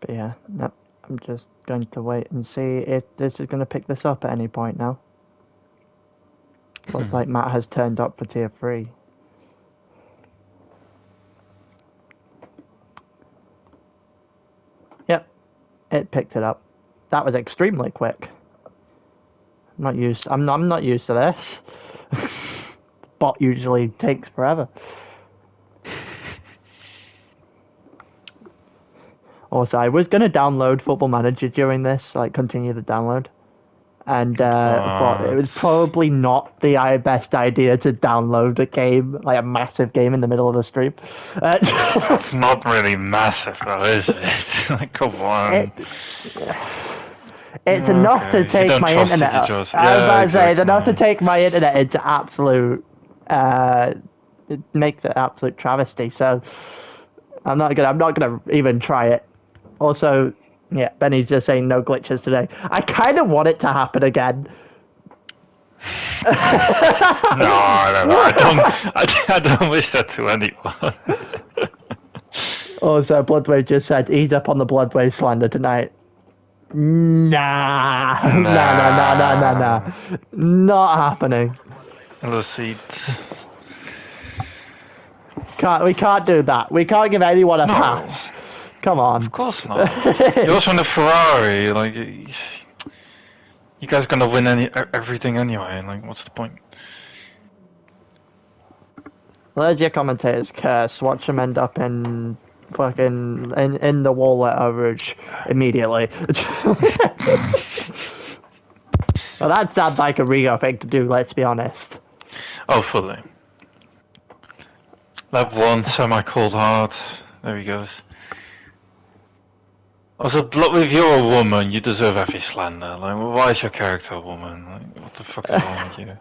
But yeah, no, I'm just going to wait and see if this is going to pick this up at any point now. Looks like Matt has turned up for tier 3. Yep, it picked it up. That was extremely quick. I'm not used to this. Bot usually takes forever. Also, I was going to download Football Manager during this, like continue the download. And thought it was probably not the best idea to download a game, like a massive game in the middle of the stream. It's not really massive though, is it? Like, come on. It's enough to take my internet. I was about to say, it's enough to take my internet into absolute. It makes it absolute travesty. So I'm not gonna even try it. Also, yeah, Benny's just saying no glitches today. I kind of want it to happen again. No, I don't wish that to anyone. Also, Bloodway just said he's up on the Bloodway slander tonight. Nah. Not happening. Receipts. We can't do that. We can't give anyone a pass. Come on. Of course not. You're also in a Ferrari. Like, you guys are gonna win everything anyway. Like, what's the point? There's your commentator's curse. Watch them end up in fucking in the wall at Rouge immediately. Well, that sounds like a Rigo thing to do. Let's be honest. Oh, fully. Lap 1, semi-cold heart. There he goes. Also, if you're a woman, you deserve every slander. Like, why is your character a woman? Like, what the fuck is wrong with you?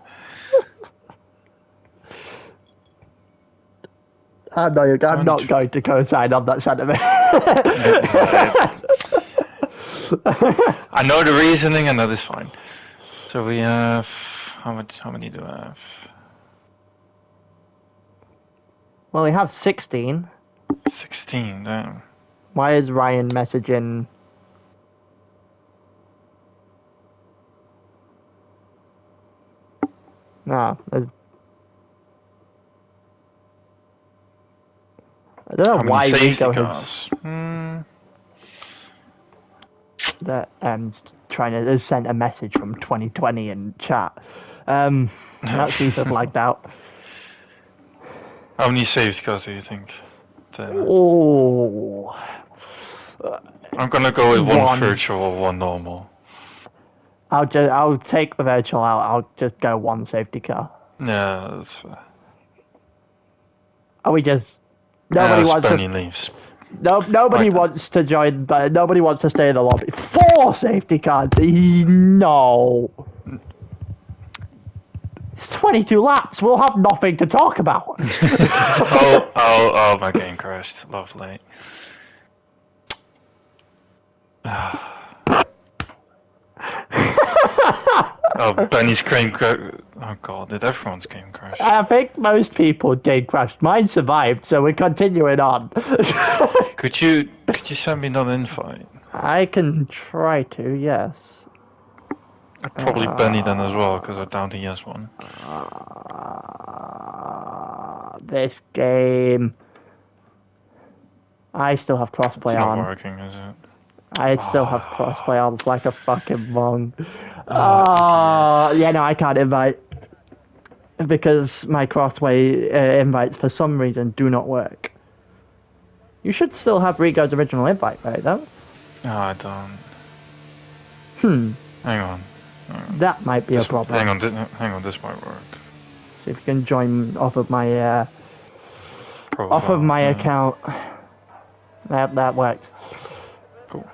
I'm not going to co-sign on that sentiment. I know the reasoning, and that is fine. So we have how many do I have? Well, we have 16. 16, damn. Why is Ryan messaging? No, there's... I don't know why Rico has... That trying to sent a message from 2020 in chat. That seems to have lagged out. How many safety cars do you think? Oh, I'm gonna go with one virtual, one normal. I'll take the virtual out. I'll just go one safety car. Yeah, that's fair. Are we just nobody wants to leaves. Nobody wants to join, but nobody wants to stay in the lobby. 4 safety cars. No. It's 22 laps. We'll have nothing to talk about. oh, my game crashed. Lovely. Oh, Benny's game crashed. Oh god, did everyone's game crash? I think most people did crash. Mine survived, so we're continuing on. Could you send me another invite? I can try to, yes. Probably Benny then as well, because I doubt he has one. This game... I still have crossplay on. It's not working, is it? I still have crossplay on like a fucking monk. Yeah, no, I can't invite. Because my crossplay invites, for some reason, do not work. You should still have Rigo's original invite, right, though? No, I don't. Hang on. That might be a problem. Hang on, this might work. See if you can join off of my account. That worked. Cool.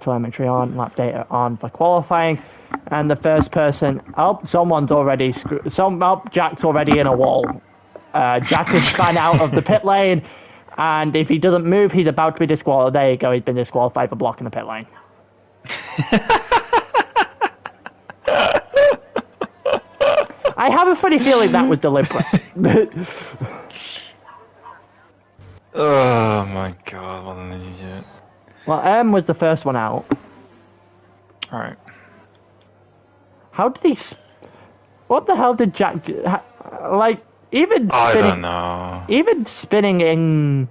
Telemetry on, lap data on for qualifying, and the first person. Oh, someone's already Jack's already in a wall. Jack has spun out of the pit lane, and if he doesn't move, he's about to be disqualified. There you go. He's been disqualified for blocking the pit lane. I have a funny feeling that was deliberate. Oh my god, what an idiot. Well, M was the first one out. Alright. How did he... What the hell did Jack... Like, even spinning... I don't know. Even spinning in...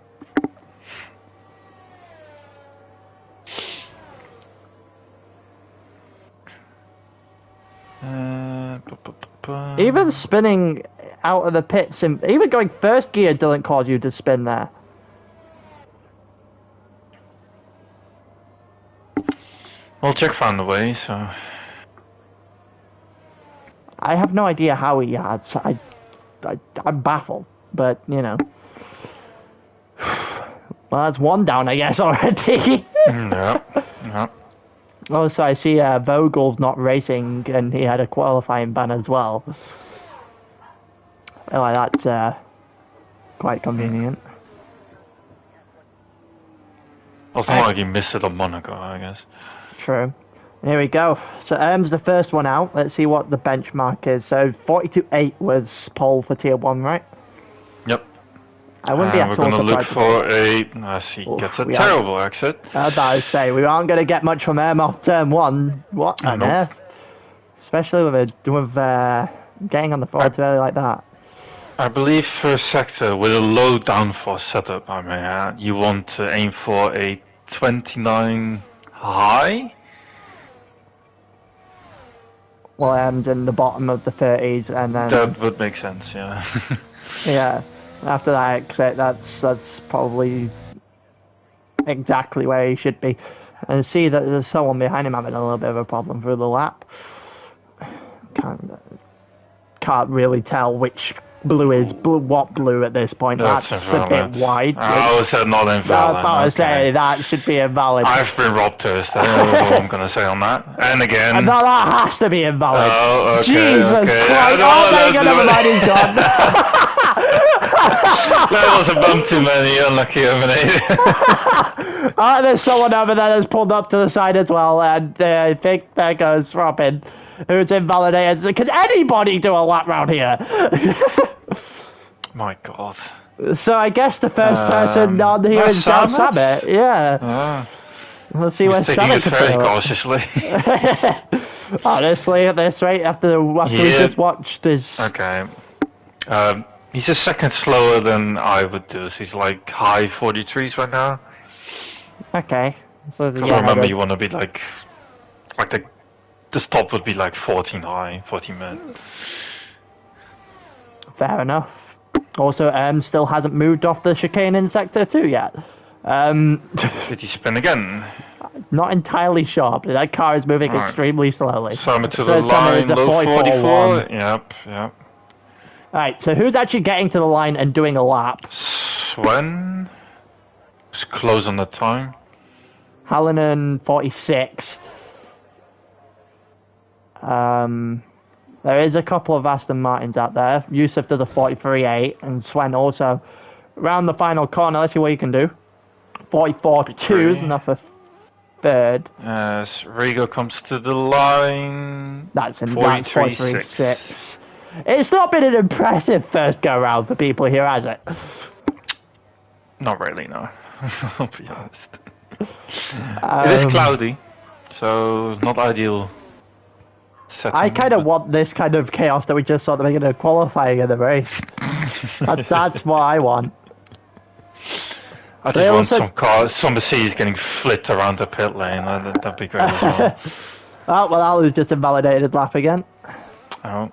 Even spinning out of the pits, and even going first gear doesn't cause you to spin there. Well, Jack found a way, so... I have no idea how he had. I'm baffled, but you know. Well, that's one down, I guess, already. Yeah. Also, I see Vogel's not racing, and he had a qualifying ban as well. Oh, that's quite convenient. Well, it's not like he missed it on Monaco, I guess. True. Here we go. So Erm's the first one out. Let's see what the benchmark is. So 42.8 was pole for tier 1, right? Yep. I wouldn't be at all surprised. We're going to look for a... As he gets a terrible exit. I say, we aren't going to get much from Erm off turn 1. What on earth? Especially with getting on the floor too early like that. I believe first sector, with a low downforce setup, I mean, you want to aim for a 29 high? Well, and in the bottom of the 30s, and then... That would make sense, yeah. Yeah. After that exit, that's probably exactly where he should be. And see that there's someone behind him having a little bit of a problem through the lap. Can't really tell which blue is what blue at this point. That's a bit wide. Oh, so not invalid. I was saying that should be invalid. I've been robbed Thursday. That's all I'm going to say on that. And again. No, that has to be invalid. Oh, okay. Jesus Christ. Oh, there you go. Never mind. He's gone. That was a bump too many. Unlucky eliminated. There's someone over there that's pulled up to the side as well. And I think there goes Robin, who's invalidated. Can anybody do a lap round here? My God. So I guess the first person on here is Dan Samet. Yeah. Let's see where Samet can very cautiously. Honestly, at this rate, after we just watched his... Okay. He's a second slower than I would do. So he's like high 43s right now. Okay. So remember, you want to be like the stop would be like 14 high, 14 mid. Fair enough. Also, still hasn't moved off the chicane in sector 2 yet. Did he spin again? Not entirely sure, but that car is moving extremely slowly. Summit to the line, low 44. Yep. Alright, so who's actually getting to the line and doing a lap? Sven. It's close on the time. Hallinan 46. There is a couple of Aston Martins out there. Yusuf does a 43.8, and Sven also. Around the final corner, let's see what you can do. 44.2 is enough for third. As Rigo comes to the line. That's 43.6. It's not been an impressive first go round for people here, has it? Not really, no. I'll be honest. It is cloudy, so not ideal. Setting, I kind of want this kind of chaos that we just saw at the beginning of qualifying in the race. That's what I want. I just want some Mercedes getting flipped around the pit lane. That'd be great as well. Oh, well, that was just invalidated lap again. Oh.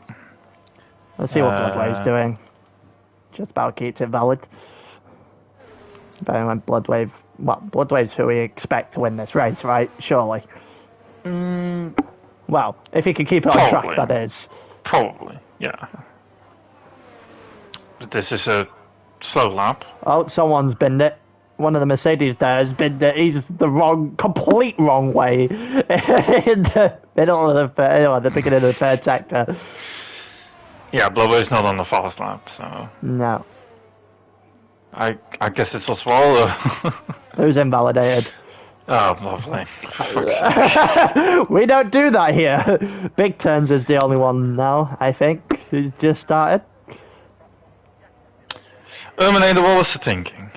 Let's see what Bloodwave's doing. Just about keeps it valid. Bearing in mind Bloodwave... Well, Bloodwave's who we expect to win this race, right? Surely. Well, if he can keep it on track, that is. Probably, yeah. But this is a slow lap. Oh, someone's binned it. One of the Mercedes there has binned it. He's the complete wrong way in the middle of the beginning of the third sector. Yeah, Bloodwave's not on the fast lap, so... No. I guess this was Swallow. Who's invalidated? Oh, lovely. We don't do that here. Big Turns is the only one now, I think, who's just started. Erminator, what was the thinking?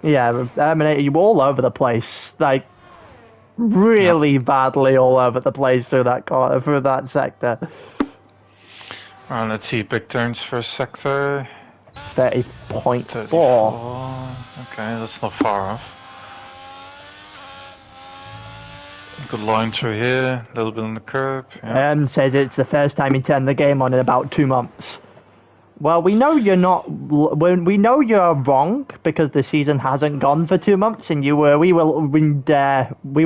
Yeah, Terminator you all over the place. Like, really badly all over the place through that sector. Alright, let's see, big turns for sector. 30.4. Okay, that's not far off. Good line through here, a little bit on the curb. Yeah. Says it's the first time he turned the game on in about 2 months. Well, we know you're not. We know you're wrong because the season hasn't gone for 2 months, and we were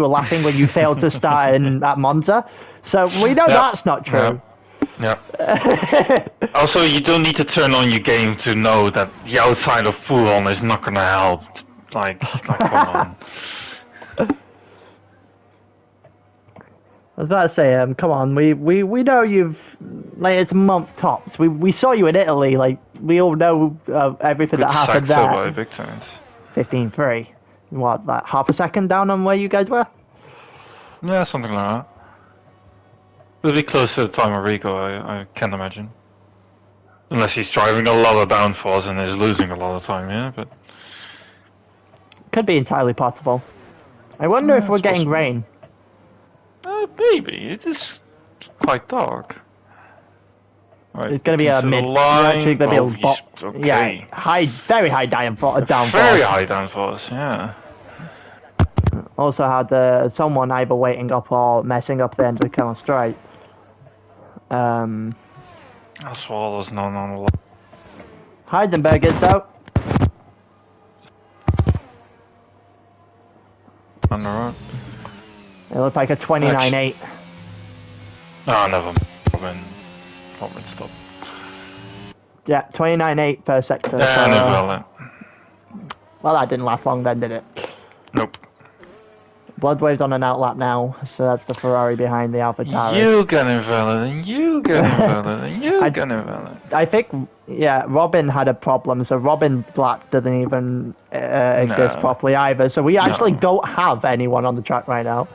laughing when you failed to start at Monza. So we know that's not true. Yeah. Also, you don't need to turn on your game to know that the outside of full on is not gonna help. Like come on. I was about to say, come on, we know you've, like, it's a month tops. We saw you in Italy, like, we all know everything that happened there. By big times. 15.3. What, like half a second down on where you guys were? Yeah, something like that. It'll be close to the time of Rico, I can't imagine. Unless he's driving a lot of downforce and is losing a lot of time, yeah, but... Could be entirely possible. I wonder if we're getting rain. Maybe. It is quite dark. Right, it's going to be a mid. Actually, going to be okay. Yeah, very high downforce. Very high downforce, yeah. Also had someone either waiting up or messing up the end of the Colonel Straight. As well as none on the left. Heidenberg is though. On the road. It looked like a 29.8. Oh, never mind. Robin, stop. Yeah, 29.8 per sector. Yeah, well, that didn't last long then, did it? Nope. Bloodwave's on an outlap now, so that's the Ferrari behind the AlphaTauri. You get invalid, and you get invalid, and you get invalid. I think, yeah, Robin had a problem, so Robin Black doesn't even exist properly either, so we actually don't have anyone on the track right now.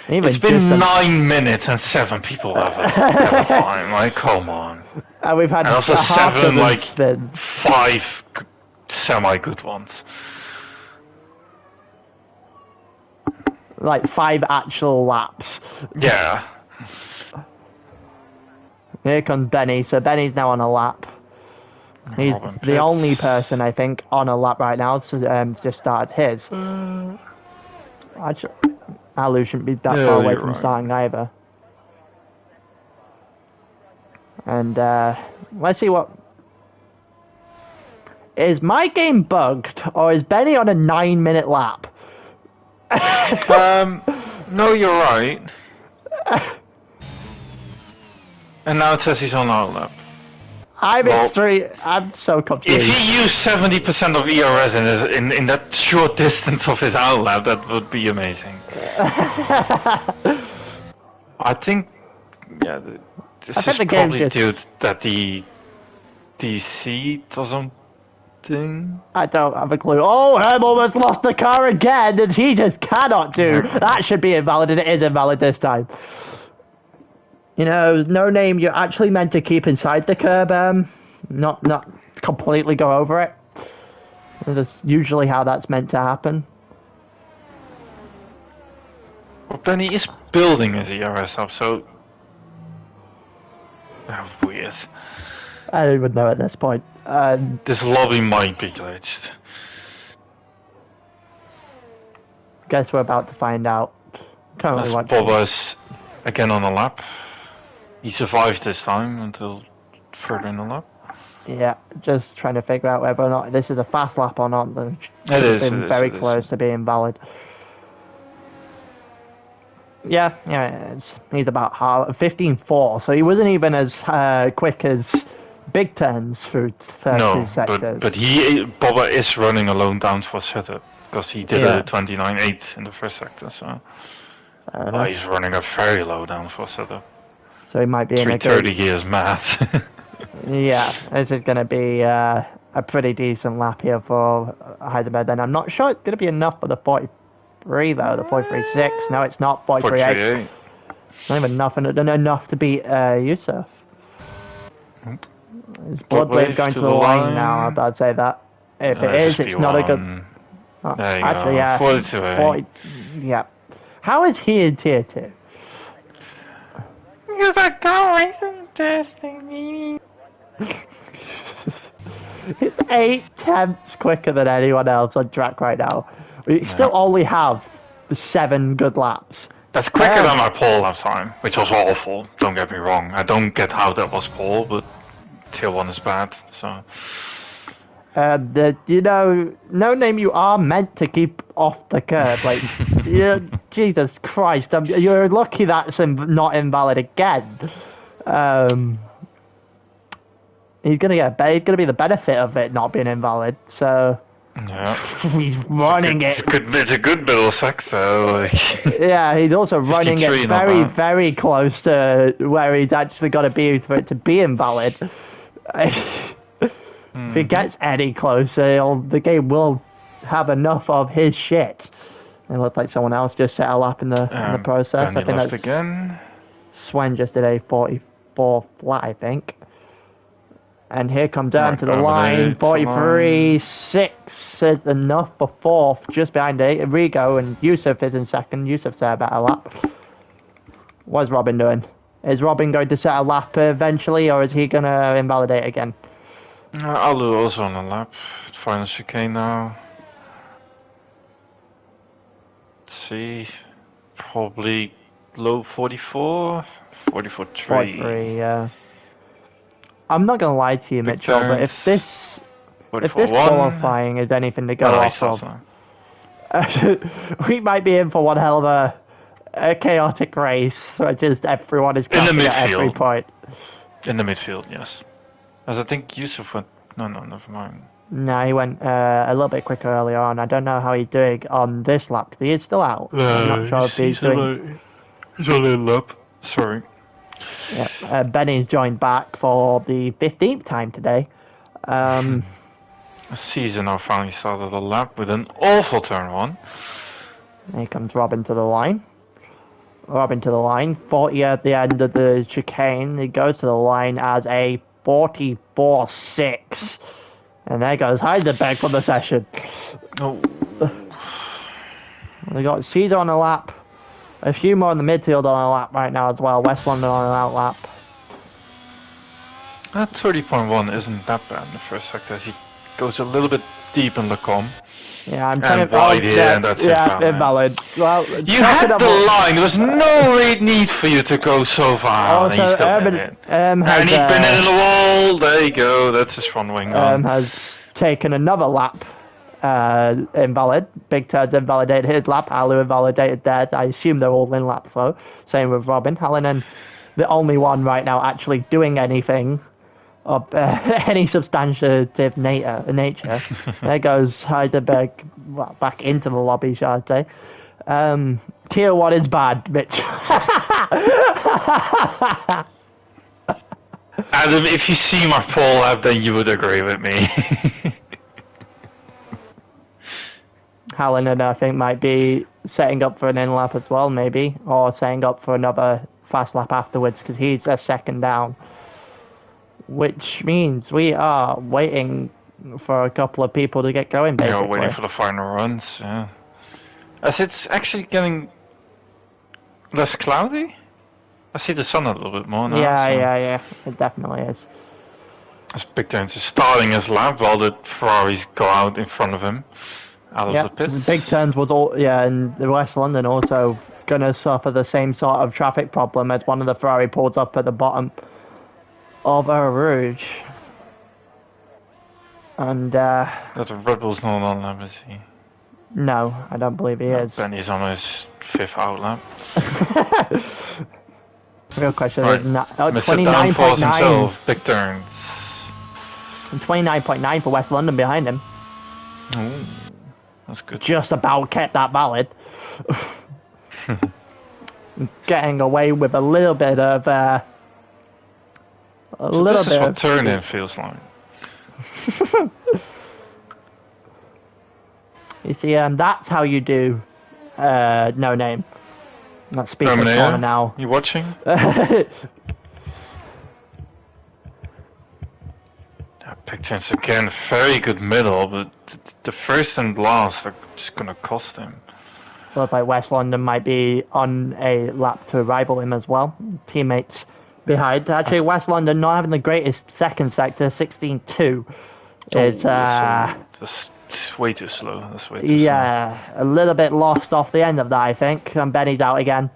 It's been 9 minutes and 7 people have a time, like, come on. And we've had also 7, like, spins. 5 semi-good ones. Like 5 actual laps. Yeah. Here comes Benny. So Benny's now on a lap. He's the only person, I think, on a lap right now to just started his. Actually, Alu shouldn't be that far away from starting either. And let's see what... Is my game bugged, or is Benny on a 9-minute lap? No, you're right. And now it says he's on our lap. I'm so confused. If he used 70% of ERS in that short distance of his outlap, that would be amazing. I think, yeah, this is probably due that the DC doesn't. I don't have a clue. Oh, Herm almost lost the car again, and he just cannot do. That should be invalid, and it is invalid this time. You know, no name. You're actually meant to keep inside the curb, not completely go over it. That's usually how that's meant to happen. Well, Benny is building his ERS up, so that's weird. I don't even know at this point. This lobby might be glitched. Guess we're about to find out. Boba's again on a lap. He survived this time until further in the lap. Yeah, just trying to figure out whether or not this is a fast lap or not. It's been very close to being valid. Yeah, he's about 15.4, so he wasn't even as quick as big turns through first two sectors. But Boba is running a low downforce setup because he did a 29.8 in the first sector, so he's running a very low downforce setup. So he might be in a good... 330 years math. Yeah, this is going to be a pretty decent lap here for Heidelberg. Then I'm not sure it's going to be enough for the 43 though. The 43.6. No, it's not 43.8. Not even enough to beat Yusuf. Nope. Is Bloodwave going to the line now? I'd say that. If it is, it's not a good. Oh, There you actually, go. yeah. 42, 40, yeah. How is he in tier 2? Because I can't race him testing. He's 8/10 quicker than anyone else on track right now. We still only have 7 good laps. That's quicker than my pole lap time, which was awful. Don't get me wrong. I don't get how that was pole, but tier 1 is bad. So. You know, no name, you are meant to keep off the curb. Like, Jesus Christ, you're lucky that's not invalid again. He's gonna be the benefit of it not being invalid. So yeah, he's running it. It's a good middle sector. Like. Yeah, he's also running it very, very close to where he's actually got to be for it to be invalid. If he gets any closer, the game will have enough of his shit. It looked like someone else just set a lap in the process. I think that's again. Swen just did a 44th lap, I think. And here comes down to the line, 43.6 is enough for 4th, just behind Rigo, and Yusuf is in 2nd. Yusuf set a better lap. What's Robin doing? Is Robin going to set a lap eventually, or is he going to invalidate again? Alu also on a lap. Final chicane now. Let's see. Probably low 44? 44.3. 43, yeah. I'm not going to lie to you, Mitchell, but if this qualifying is anything to go off of, we might be in for one hell of a chaotic race where just everyone is crashing at every point. In the midfield, yes. As I think Yusuf went... No, never mind. No, he went a little bit quicker earlier on. I don't know how he's doing on this lap, because he is still out. I'm not sure if he's doing... He's only a lap. Sorry. Yeah, Benny's joined back for the 15th time today. Season now finally started a lap with an awful turn 1. Here comes Robin to the line. 40 at the end of the chicane. He goes to the line as a 44.6. And there goes Heisenberg from the session. Oh. We got Caesar on a lap. A few more in the midfield on a lap right now as well. West London on an out lap. That 30.1 isn't that bad in the first sector. He goes a little bit deep in Lacombe. Yeah, I'm trying to wide here, and that's invalid. Well, you had the line. There was no need for you to go so far. Also, Urban and he'd been in the wall. There you go. That's his front wing. Has taken another lap. Invalid. Big Turd's invalidated his lap. Alu invalidated theirs. I assume they're all in lap flow. Same with Robin. Hallinan, the only one right now actually doing anything of any substantive nature. There goes Heidelberg back into the lobby, shall I say. Tier 1 is bad, Mitch. Adam, if you see my pole lap, then you would agree with me. Hallinan, I think, might be setting up for an in lap as well, maybe, or setting up for another fast lap afterwards, because he's a second down. Which means we are waiting for a couple of people to get going, basically. Yeah, waiting for the final runs, yeah. As it's actually getting less cloudy, I see the sun a little bit more now. Yeah, it definitely is. As Big Turns is starting his lap while the Ferraris go out in front of him. Out of the pits. Big Turns was and the West London also gonna suffer the same sort of traffic problem as one of the Ferrari pulls up at the bottom of Eau Rouge. And That Red Bull's not on lap, is he? No, I don't believe he is. Benny's on his 5th out lap. Real question is not 29.9. Big Turns. And 29.9 for West London behind him. Ooh. That's good. Just about kept that valid. Getting away with a little bit of this is what turn-in feels like. You see, that's how you do no name. That's speaking corner now. You watching? Pictures again, very good middle, but the first and last are just gonna cost him. Looks like West London might be on a lap to rival him as well. Teammates behind. Actually, West London not having the greatest second sector, 16.2. That's way too slow. That's way too slow. Yeah, a little bit lost off the end of that, I think. And Benny's out again.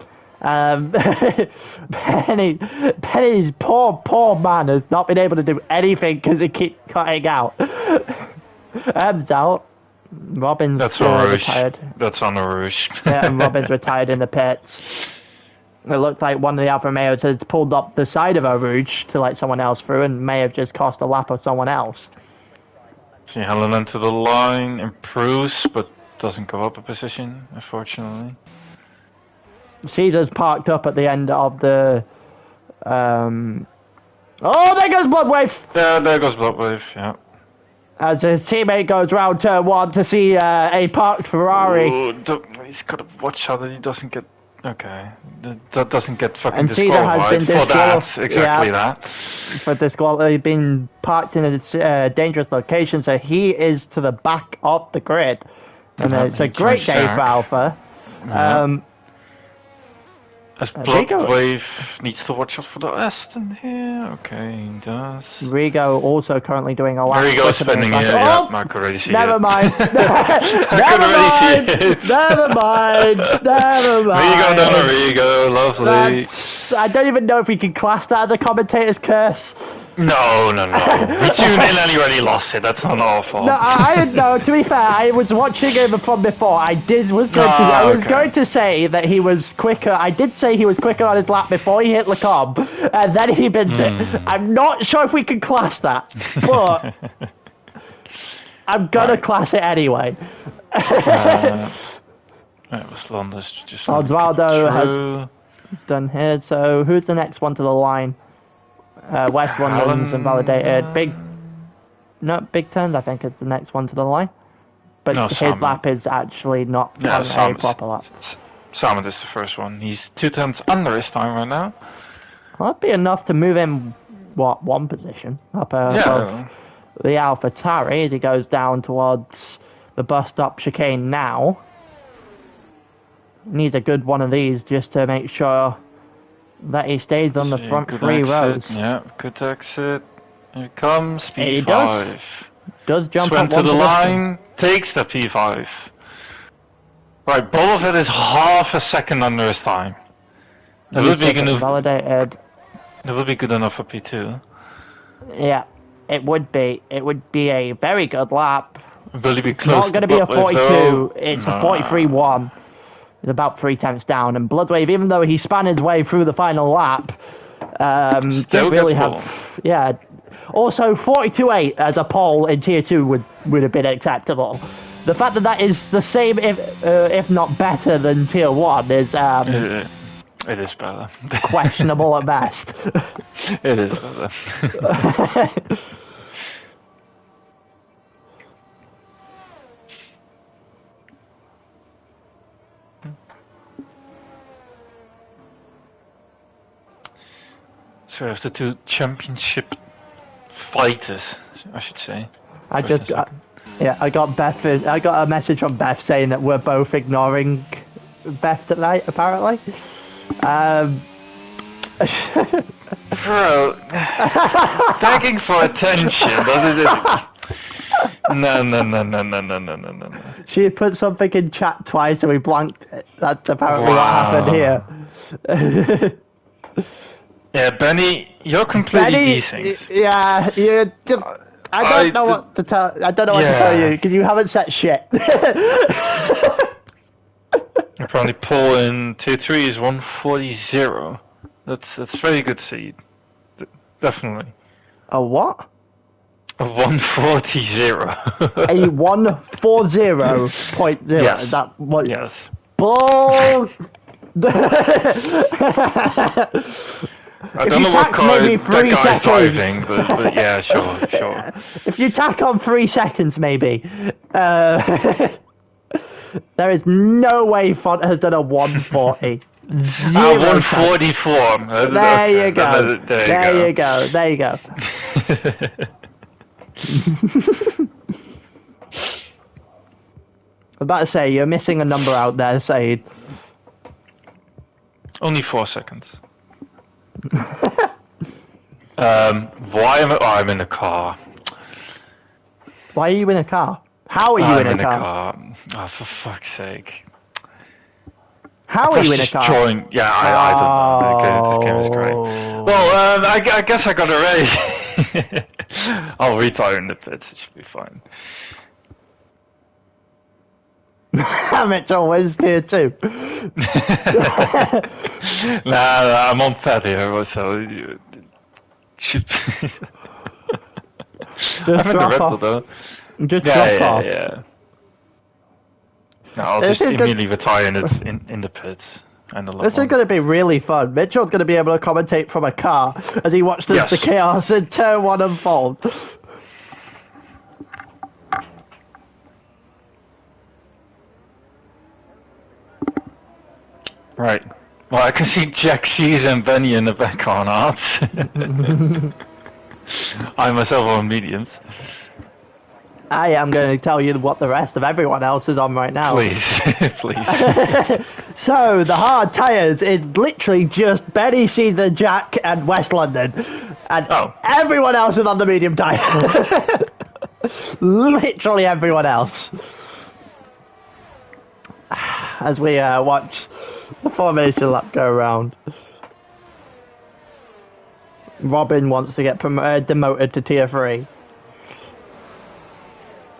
Benny's poor man has not been able to do anything because he keeps cutting out. M's out. Robin's retired. That's on the Rouge. Yeah, and Robin's retired in the pits. It looked like one of the Alfa Romeos had pulled up the side of a Rouge to let someone else through and may have just cost a lap of someone else. See Helen into the line, improves, but doesn't go up a position, unfortunately. Caesar's parked up at the end of the... Oh, there goes Bloodwave! Yeah, there goes Bloodwave, yeah. As his teammate goes round turn one to see a parked Ferrari. Ooh, he's got to watch out that he doesn't get... Okay, that doesn't get fucking and disqualified for that, exactly that. For disqualified, been parked in a dangerous location, so he is to the back of the grid. And it's a great day for Alpha. As Bloodwave needs to watch out for the Aston here. Okay, he does. Rigo also currently doing a lap. Rigo spinning here, yeah, I could already see never it. Mind. Never mind. Rigo down a Rigo, lovely. I don't even know if we can class that as a commentator's curse. No. We tuned in and he already lost it. That's not our fault. No, to be fair, I was watching him from before. I was going to say that he was quicker. I did say he was quicker on his lap before he hit Lecombe, and then he bent it. I'm not sure if we can class that, but I'm gonna class it anyway. London's just Osvaldo has done here. So who's the next one to the line? West London's invalidated. Big Turns, I think, is the next one to the line. But his lap is actually not on a proper lap. Salmon is the first one. He's 2 tenths under his time right now. Well, that'd be enough to move him, one position up above the AlphaTauri as he goes down towards the bus stop chicane now. Needs a good one of these just to make sure that he stays on the front 3 rows. Yeah, good exit. Here it comes, P5. Does jump Swim to the line, takes the P5. Right, both of it is half a second under his time. It would be validated. It would be good enough for P2. Yeah, it would be. It would be a very good lap. Will he be close? It's not going to be a 42. It's a 43.1. It's about 3 tenths down, and Bloodwave, even though he span his way through the final lap, didn't really have. Yeah. Also, 42.8 as a pole in Tier 2 would have been acceptable. The fact that is the same, if not better than Tier 1, is it is better. Questionable at best. It is better. So we have the 2 championship fighters, I should say. I got a message from Beth saying that we're both ignoring Beth tonight, apparently. Bro, begging for attention. No. She had put something in chat twice and we blanked it. That's apparently what happened here. Yeah, Benny, you're completely decent. Yeah, I don't know what to tell. I don't know what to tell you because you haven't set shit. You probably pull in Tier 3 is 140. That's very good seed. Definitely. A what? A 140. A 140.0. Yes. Is that what? Yes. Bull. I don't know what car that guy's driving, but yeah, sure. If you tack on 3 seconds, maybe. There is no way Font has done a 140. 144. There you go. There you go. I'm about to say, you're missing a number out there, Saeed. Only 4 seconds. Why am I... Oh, I'm in the car. Why are you in a car? How are you in a car? Oh, for fuck's sake. How are you in a car? Yeah, I don't know. This game is great. Well, I guess I got a raise. I'll retire in the pits. It should be fine. Mitchell wins tier 2. Nah, I'm on pad here, so it should be... Just drop off. Though. Just drop off. Yeah. No, I'll just immediately retire in the pits. This is going to be really fun. Mitchell's going to be able to commentate from a car as he watches the chaos in turn 1 unfold. Right. Well, I can see Jack Seas and Benny in the back on arts. I myself on mediums. I am going to tell you what the rest of everyone else is on right now. Please, please. So, the hard tyres is literally just Benny, Caesar, Jack, and West London. And everyone else is on the medium tyre. Literally everyone else. As we watch the formation lap go around. Robin wants to get demoted to tier 3.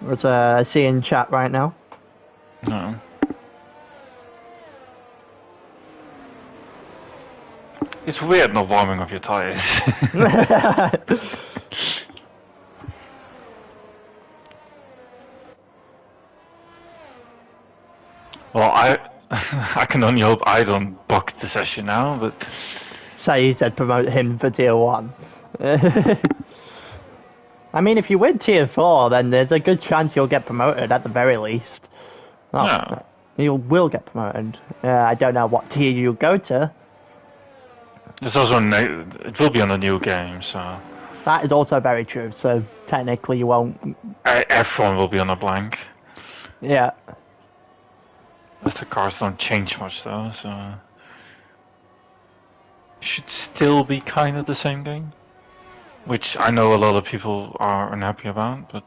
Which I see in chat right now. No. It's weird not warming up your tyres. Well, I can only hope I don't buck the session now, but... Say he said promote him for tier 1. I mean, if you win tier 4, then there's a good chance you'll get promoted at the very least. No. You will get promoted. I don't know what tier you'll go to. It's also it will be on a new game, so... That is also very true, so technically you won't... Everyone will be on a blank. Yeah. But the cars don't change much though, so... Should still be kind of the same game. Which I know a lot of people are unhappy about, but...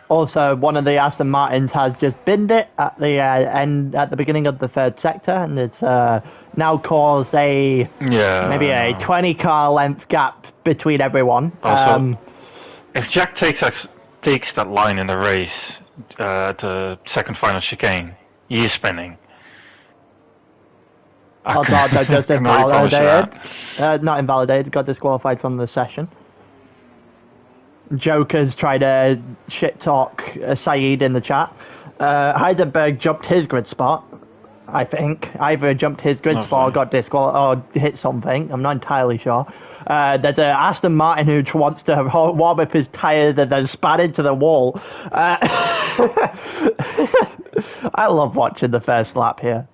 Also, one of the Aston Martins has just binned it at the at the beginning of the 3rd sector, and it's now caused maybe a 20-car length gap between everyone. Also, if Jack takes that line in the race, the second final chicane, he is spinning. Not just invalidated. Not invalidated. Got disqualified from the session. Joker's tried to shit talk Saeed in the chat. Heidenberg jumped his grid spot, I think. Either jumped his grid spot or got disqualified or hit something. I'm not entirely sure. There's an Aston Martin who wants to warm up his tyres and then spat into the wall. I love watching the first lap here.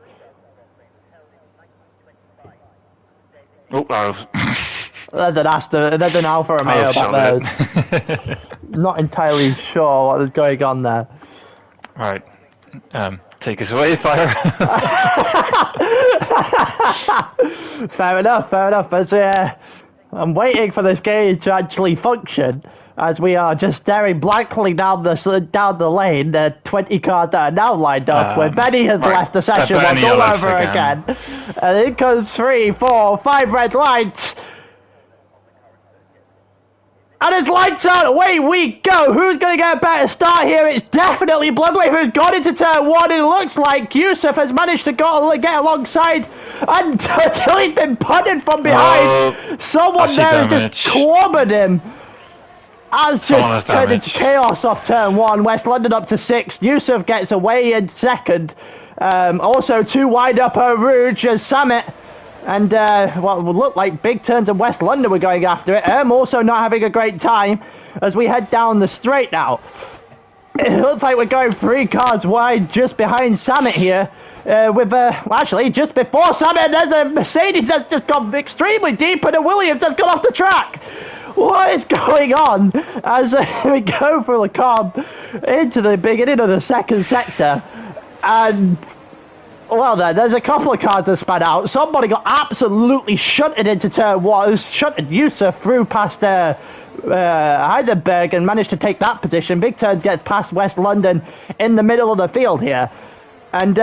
There's an Alfa Romeo back there. Not entirely sure what is going on there. Right. Take us away, Fire. Fair enough. But I'm waiting for this game to actually function, as we are just staring blankly down the lane. 20 cars that are now lined up, where Benny has left the session once all over again. And in comes 3, 4, 5 red lights. And his lights out, away we go. Who's going to get a better start here? It's definitely Bloodwave who's got into turn 1. It looks like Yusuf has managed to get alongside until he's been punted from behind. Someone there has just clobbered him. As just turned into chaos off turn 1. West London up to 6th. Yusuf gets away in 2nd. Also 2 wide up Rouge as Summit. And what would look like big turns in West London were going after it. Also not having a great time as we head down the straight now. It looks like we're going 3 cars wide just behind Summit here. Actually, just before Summit, there's a Mercedes that's just gone extremely deep and a Williams that's gone off the track. what is going on as we go through the comp into the beginning of the second sector, and well then, there's a couple of cars that span out. Somebody got absolutely shunted into turn one, shunted Yusuf through past Heidelberg and managed to take that position. Big Turn gets past West London in the middle of the field here. And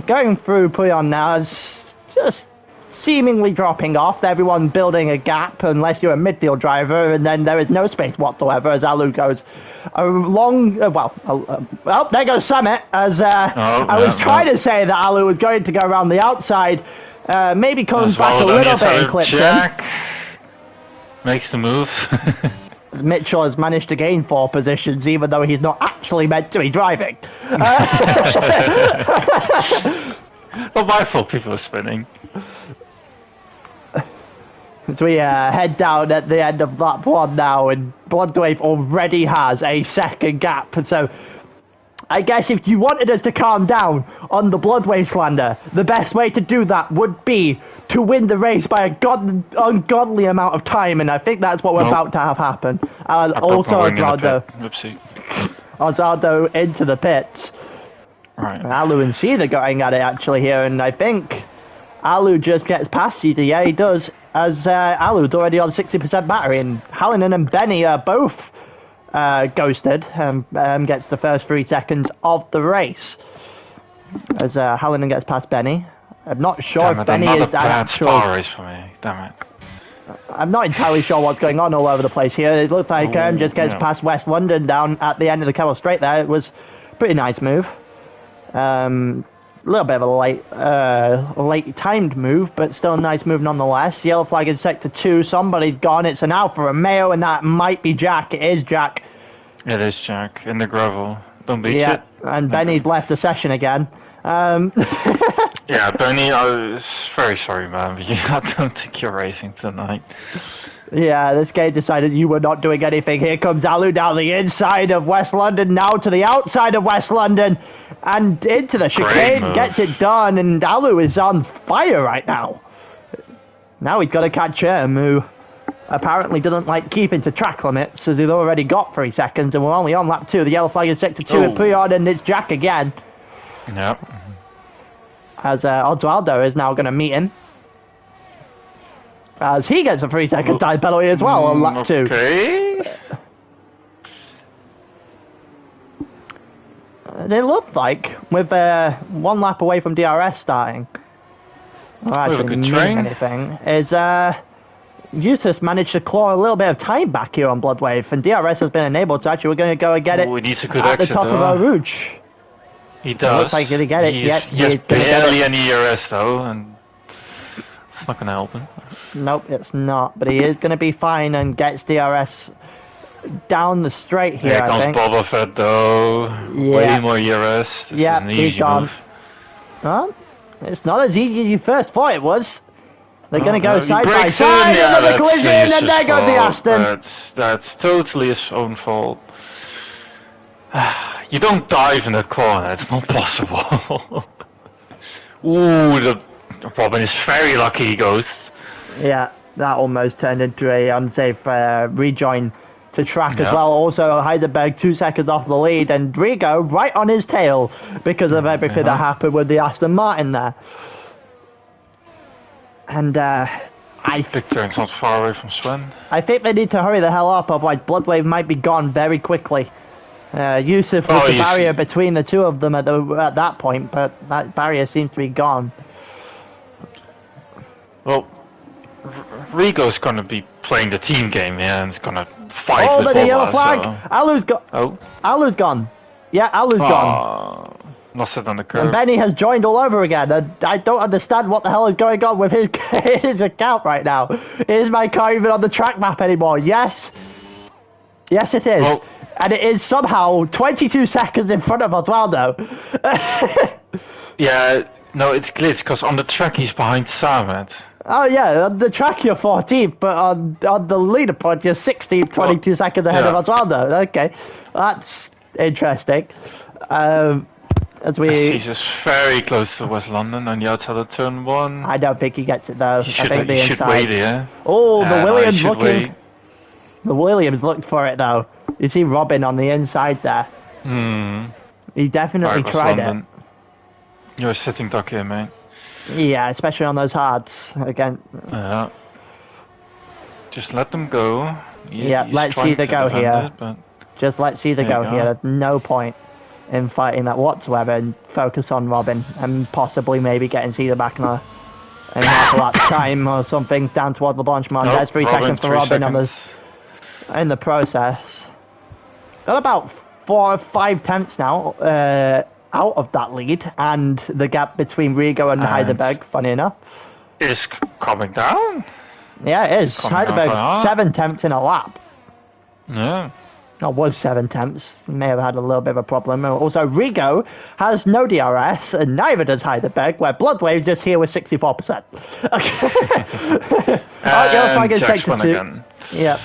going through Puyon now is just seemingly dropping off. Everyone building a gap unless you're a midfield driver, and then there is no space whatsoever as Alu goes along. Well, there goes Summit. As I was trying to say that Alu was going to go around the outside, maybe comes back a little bit and clips Jack makes the move. Mitchell has managed to gain 4 positions, even though he's not actually meant to be driving. Not my fault people are spinning. So we head down at the end of lap 1 now, and Bloodwave already has a second gap. And so I guess if you wanted us to calm down on the Bloodwave slander, the best way to do that would be to win the race by a ungodly amount of time, and I think that's what we're about to have happen. Also, Osvaldo into the pits. Right. Alu and Cedar going at it actually here, and I think Alu just gets past Cedar. Yeah, he does, as Alu's already on 60% battery, and Hallinan and Benny are both ghosted and gets the first 3 seconds of the race. As Hallinan gets past Benny. I'm not sure if Benny is actually... race for me. Damn it. I'm not entirely sure what's going on all over the place here. It looks like just gets past West London down at the end of the Camel Straight there. It was a pretty nice move. A little bit of a late timed move, but still a nice move nonetheless. Yellow flag in sector 2. Somebody's gone. It's an Alfa Romeo, and that might be Jack. It is Jack. It is Jack in the gravel. Don't beat it. And Benny's left the session again. Yeah, Benny, I was very sorry, man, but I don't think you're racing tonight. Yeah, this game decided you were not doing anything. Here comes Alu down the inside of West London, now to the outside of West London, and into the chicane, gets it done, and Alu is on fire right now. Now he's got to catch him, who apparently doesn't like keeping to track limits, as he's already got 3 seconds, and we're only on lap 2. The yellow flag is sector 2 at Puyon, and it's Jack again. Yep. As Osvaldo is now going to meet him. As he gets a 3-second time penalty as well on lap 2. Okay. They look like, with 1 lap away from DRS starting, or actually meaning anything, is Eustace managed to claw a little bit of time back here on Bloodwave, and DRS has been enabled, so actually we're going to go and get it we need a good at the top of Eau Rouge. He does. Looks like he's going to get it. He has barely any ERS though, and it's not going to help him. Nope, it's not, but he is going to be fine and gets DRS down the straight here, Here comes Boba Fett though. Way more ERS. Yeah, he's gone. Well, it's not as easy as you first thought it was. They're going to go side by side, and the collision, and there goes the Aston. That's totally his own fault. You don't dive in that corner, it's not possible. Ooh, the Robin is very lucky he goes. Yeah, that almost turned into a unsafe rejoin to track as well. Also, Heidelberg 2 seconds off the lead, and Rigo right on his tail because of everything that happened with the Aston Martin there. And Big turn's not far away from Sven. I think they need to hurry the hell up, otherwise Bloodwave might be gone very quickly. Yusuf was the barrier between the two of them at that point, but that barrier seems to be gone. Well, Rigo's going to be playing the team game, and he's going to fight with Boba. Oh, the yellow flag! So. Alu's gone. Oh. Alu's gone. Yeah, Alu's gone. Lost it on the curve. And Benny has joined all over again, and I don't understand what the hell is going on with his account right now. Is my car even on the track map anymore? Yes. Yes, it is. Well, and it is somehow 22 seconds in front of Osvaldo. Yeah, no, it's glitched, because on the track he's behind Samet. Oh yeah, on the track you're 14th, but on the leaderboard you're 16th, 22 seconds ahead of Osvaldo. Okay, that's interesting. He's just very close to West London on the outside of turn 1. I don't think he gets it though. He should wait here. Oh, the Williams looking... The Williams looked for it though. You see Robin on the inside there. He definitely tried it. You're a sitting duck here, mate. Yeah, especially on those hards again. Yeah. Just let them go. Let's either go here. Just let's either go here. There's no point in fighting that whatsoever, and focus on Robin and possibly maybe getting Cedar back in half a lap time or something down toward the Blanchimont. There's 3 seconds for Robin in the process. Got about 4 or 5 tenths now out of that lead, and the gap between Rigo and Heidelberg, funny enough, is coming down. Yeah, it is. Heidelberg 7 tenths in a lap. Yeah. That was 7 tenths. May have had a little bit of a problem. Also, Rigo has no DRS, and neither does Heidelberg, where Bloodwave's just here with 64%. Okay. And Jack's won again. Yeah.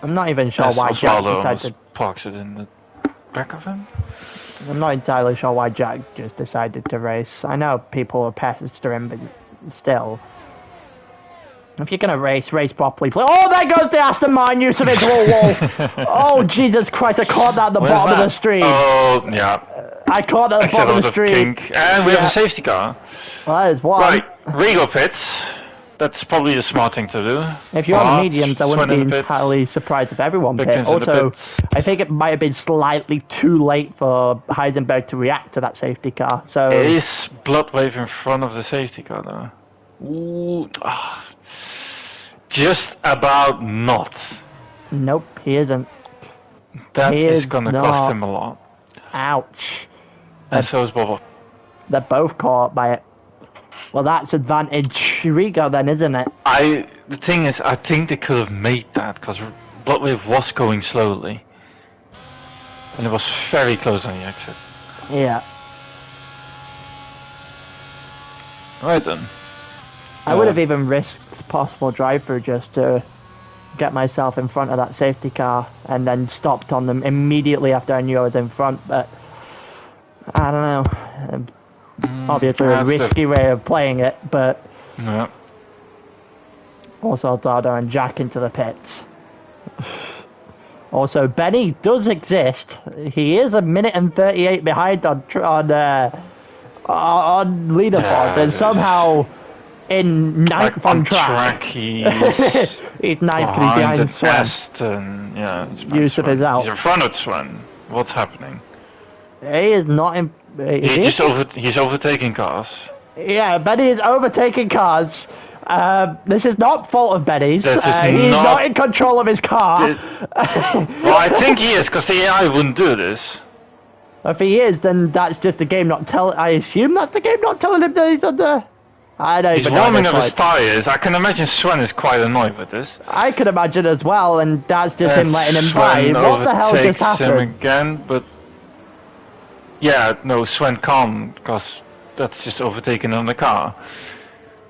I'm not even sure why Jack decided to parks it in the back of him. I'm not entirely sure why Jack just decided to race. I know people are pestering, but still. If you're gonna race properly. Oh, there goes the Aston Martin use of individual wall. Oh, Jesus Christ, I caught that at the bottom of the stream. Oh, yeah. I caught that at the bottom of the stream. And we have a safety car. Well, that is one. Right, Rigo pits. That's probably the smart thing to do. If you're on mediums, I wouldn't be entirely surprised if everyone pit. Also, I think it might have been slightly too late for Heisenberg to react to that safety car. So is Bloodwave in front of the safety car though? Ooh, just about not. Nope, he isn't. That is gonna cost him a lot. Ouch. And so is Bobo. They're both caught by it. Well, that's advantage Rigo then, isn't it? The thing is, I think they could have made that, because Bloodwave was going slowly. And it was very close on the exit. Yeah. Right then. I would have even risked possible drive-through just to get myself in front of that safety car and then stopped on them immediately after I knew I was in front, but I don't know. Obviously a risky way of playing it, but yeah. Also Dardo and Jack into the pits. Also, Benny does exist. He is 1:38 behind on leaderboard, and somehow in ninth on track. He's 9th because he's behind Sven. Yusuf is out. He's in front of Sven. What's happening? He is not in. He's overtaking cars. Yeah, Benny is overtaking cars. This is not fault of Benny's. He's not in control of his car. Well, I think he is, because the AI wouldn't do this. If he is, then that's just the game not telling. I assume that's the game not telling him that he's under. I don't even know. He's warming up his tyres. I can imagine Sven is quite annoyed with this. I could imagine as well, and that's just him letting him by. What the hell just happened? Him again, but yeah, no, Sven can't, because that's just overtaking on the car.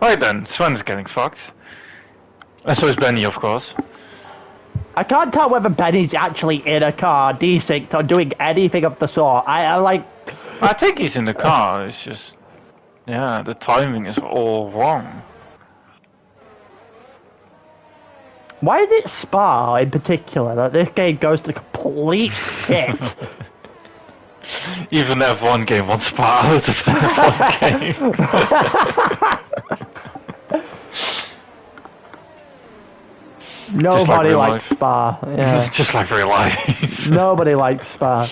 Right then, Sven's getting fucked. And so is Benny, of course. I can't tell whether Benny's actually in a car, desynced, or doing anything of the sort. I think he's in the car, it's just... Yeah, the timing is all wrong. Why is it Spa, in particular, that this game goes to complete shit? Even the F1 game wants Spa out of the F1 game. Nobody likes Spa. Yeah. Just like real life. Nobody likes Spa.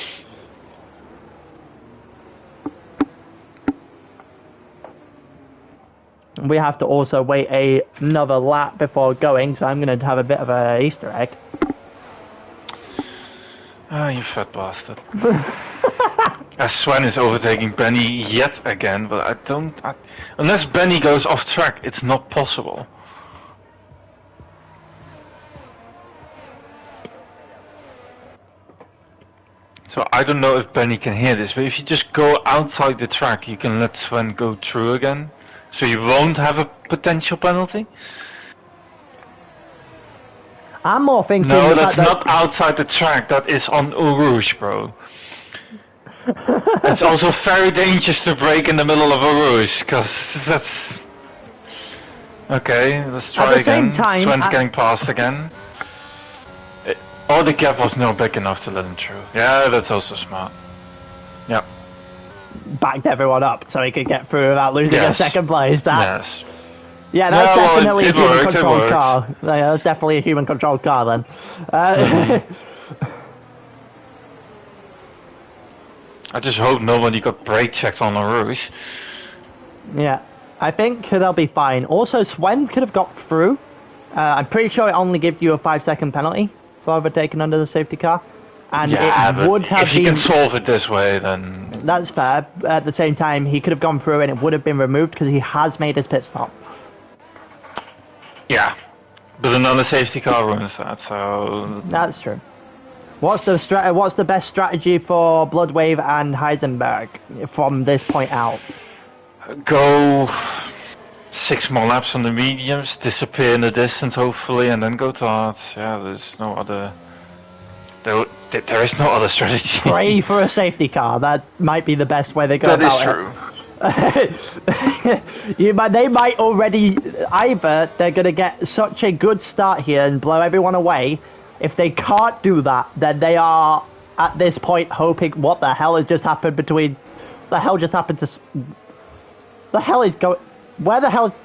We have to also wait another lap before going, so I'm going to have a bit of a Easter egg. Ah, you fat bastard. Sven is overtaking Benny yet again, but unless Benny goes off track, it's not possible. So I don't know if Benny can hear this, but if you just go outside the track, you can let Sven go through again. So you won't have a potential penalty? I'm more thinking... No, that's not outside the track, that is on Eau Rouge, bro. It's also very dangerous to brake in the middle of Eau Rouge, because that's... Okay, let's try At the again. same time, Sven's getting past again. Oh, the gap was not big enough to let him through. Yeah, that's also smart. Yep. Backed everyone up so he could get through without losing a second place. Yes. Yeah, that's definitely a human controlled car. Yeah, that's definitely a human controlled car then. I just hope nobody got brake checks on the Rouge. Yeah, I think they'll be fine. Also, Swen could have got through. I'm pretty sure it only gives you a 5-second penalty for overtaking under the safety car. And yeah, it would have if you can solve it this way, then... That's fair. At the same time, he could have gone through and it would have been removed because he has made his pit stop. Yeah, but another safety car ruins that, so... That's true. What's the best strategy for Bloodwave and Heisenberg from this point out? Go 6 more laps on the mediums, disappear in the distance hopefully, and then go to hards. Yeah, there's no other... There is no other strategy. Pray for a safety car. That might be the best way they go about it. That is true. They might already... Either they're going to get such a good start here and blow everyone away. If they can't do that, then they are, at this point, hoping... What the hell has just happened between... The hell just happened to... The hell is going... Where the hell...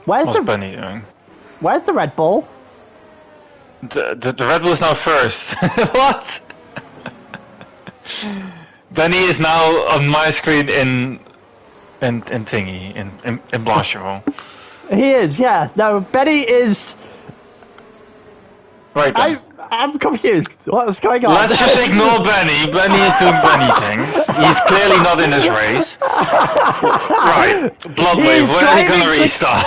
What's Benny doing? Where's the Red Bull? The Red Bull is now first. What? Benny is now on my screen in thingy, in Blanchimont. He is, yeah. No, Benny is... Right then. I'm confused. What's going on? Let's just ignore Benny. Benny is doing Benny things. He's clearly not in this race. Right. Bloodwave, when are you going to restart?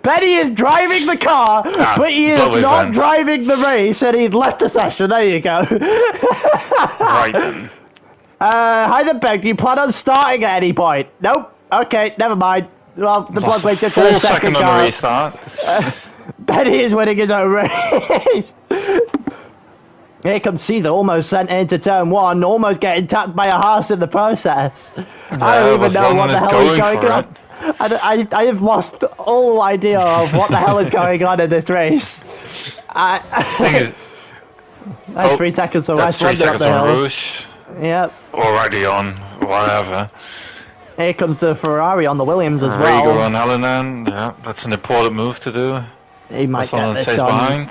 Benny is driving the car, but he is not driving the race, and he's left the session. There you go. Right then. Heisenberg, do you plan on starting at any point? Nope. Okay, never mind. Well, the Bloodwave just full second on the restart. Benny is winning his own race. Here comes Caesar, almost sent into turn 1, almost getting tapped by a Haas in the process. Yeah, I don't even know what the hell is going on. I have lost all idea of what the hell is going on in this race. That's 3 seconds for That's 3 seconds on Rouge. Yep. Already on, whatever. Here comes the Ferrari on the Williams as well. Rego on Helena, yeah, that's an important move to do. He might get this done. Behind.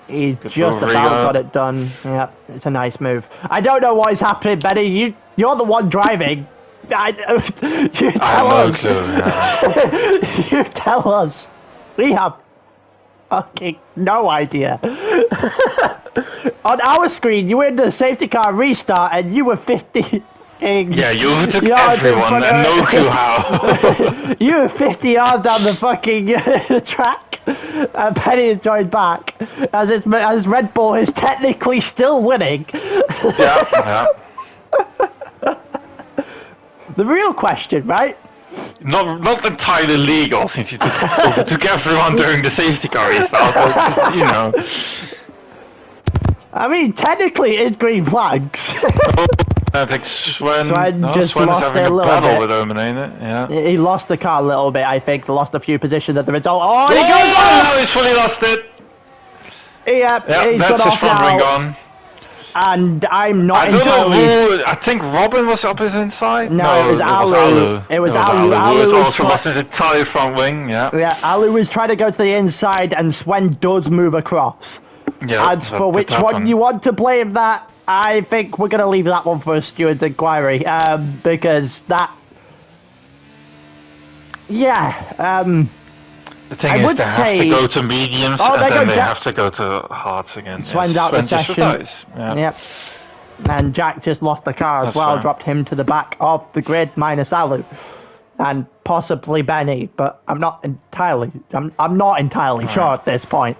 He just about got it done. Yeah, it's a nice move. I don't know what is happening, Benny. You're the one driving. You tell us. No clue, yeah. You tell us. We have fucking no idea. On our screen, you were in the safety car restart and you were 50. Yeah, you overtook everyone and no clue how. You were 50 yards down the fucking track, and Penny has joined back as Red Bull is technically still winning. Yeah. The real question, right? Not entirely legal since you overtook everyone during the safety car restart, but, you know. I mean, technically it's green flags. I think Sven just Sven lost is having a a battle bit. with him, ain't it? Yeah. He lost the car a little bit, I think. Lost a few positions at the result. Oh, he goes on! No, he's fully lost it. Yeah, he's that's his front wing gone. And I'm not I don't know who. I think Robin was up his inside. No, it was Alu. It was Alu. Alu also lost his entire front wing. Yeah. Yeah, Alu was trying to go to the inside, and Sven does move across. Yeah. As for which one you want to blame that, I think we're going to leave that one for a steward's inquiry, because that... Yeah, the thing is, they have to go to mediums, and then they have to go to hards again. Sven's out the session. Yeah. Yep. And Jack just lost the car as well, dropped him to the back of the grid, minus Alu. And possibly Benny, but I'm not entirely sure at this point.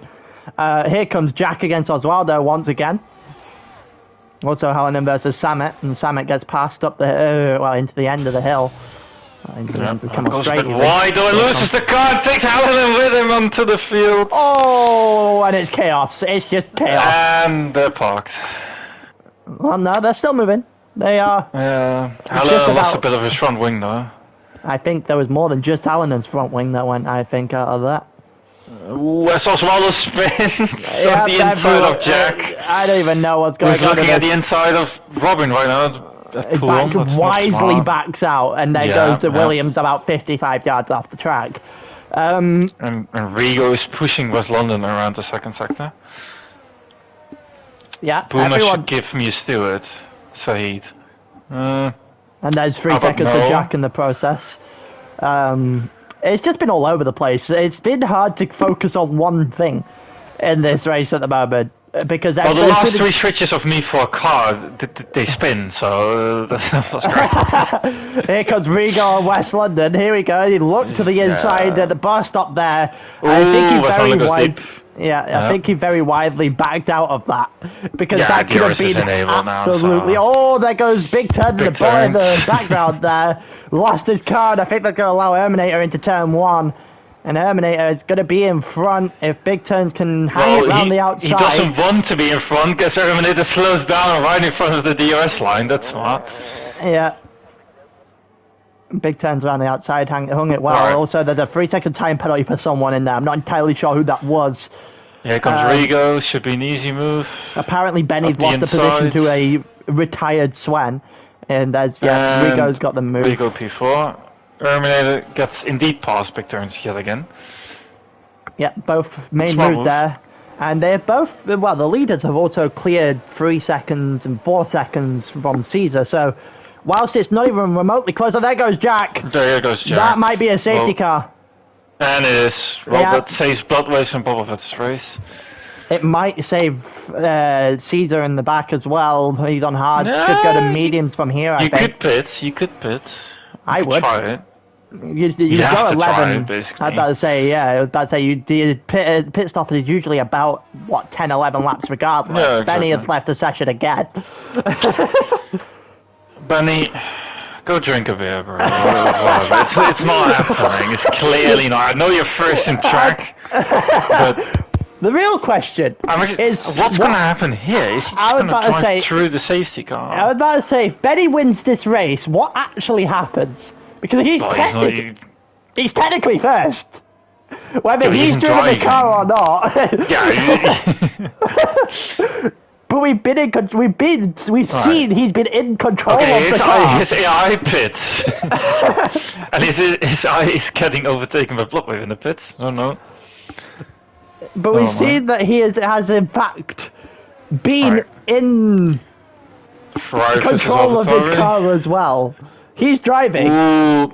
Here comes Jack against Oswaldo once again. Also Helen versus Samet, and Samet gets passed up the into the end of the hill. Goes a bit wide, though, and loses the car and takes Helen with him onto the field. Oh, and it's chaos. It's just chaos. And they're parked. Well, no, they're still moving. They are. Yeah, Helen lost a bit of his front wing, though. I think there was more than just Allen's front wing that went, I think, out of that. I saw some other spins on the inside of Jack. I don't even know what's going on. He's looking at the inside of Robin right now. Wisely backs out and then goes to Williams about 55 yards off the track. And Rigo is pushing West London around the second sector. Yeah, Boomer should give me a Stewart. Saeed. And there's 3 seconds for Jack in the process. It's just been all over the place. It's been hard to focus on one thing in this race at the moment. Because the last 3 switches of me for a car, they spin, so that was great. Here comes Rigo and West London. Here we go. He looked to the inside at the bus stop there. Ooh, I think he very widely backed out of that. Because that could have been absolutely... Now, so. Oh, there goes Big Turn, the boy in the background there. Lost his car, and I think they're going to allow Terminator into turn 1. And Terminator is going to be in front if Big Turns can hang it around the outside. He doesn't want to be in front because Terminator slows down right in front of the DRS line. That's smart. Yeah. Big Turns around the outside, hung it well. Right. Also, there's a 3-second time penalty for someone in there. I'm not entirely sure who that was. Here comes Rigo. Should be an easy move. Apparently, Benny's lost the position to a retired Swen. And there's, Rigo's got the move. Rigo P4. Terminator gets indeed past Big Turns yet again. Yeah, both main moves there. And they're both, well, the leaders have also cleared 3 seconds and 4 seconds from Caesar. So, whilst it's not even remotely close, there goes Jack. There goes Jack. That might be a safety car. And it is. Well, that saves Bloodwaves from Bobovet's race. It might save Caesar in the back as well. He's on hard. Should go to mediums from here, I think. You could pit. I would try it. You go 11. Try it, basically. I was about to say, the pit stop is usually about 10, 11 laps regardless. Yeah, exactly. Benny has left the session again. Benny, go drink a beer, bro. It's not happening. It's clearly not. I know you're first in track, but the real question is what's going to happen here? Is he just going to drive through the safety car? I was about to say, if Benny wins this race, what actually happens? Because he's technically first. Whether he's driven the car or not. But we've seen he's been in control of the car. His AI pits. And his AI is getting overtaken by Bloodwave in the pits. Oh no. But we've seen that he has in fact been in control of his car as well. He's driving. Ooh,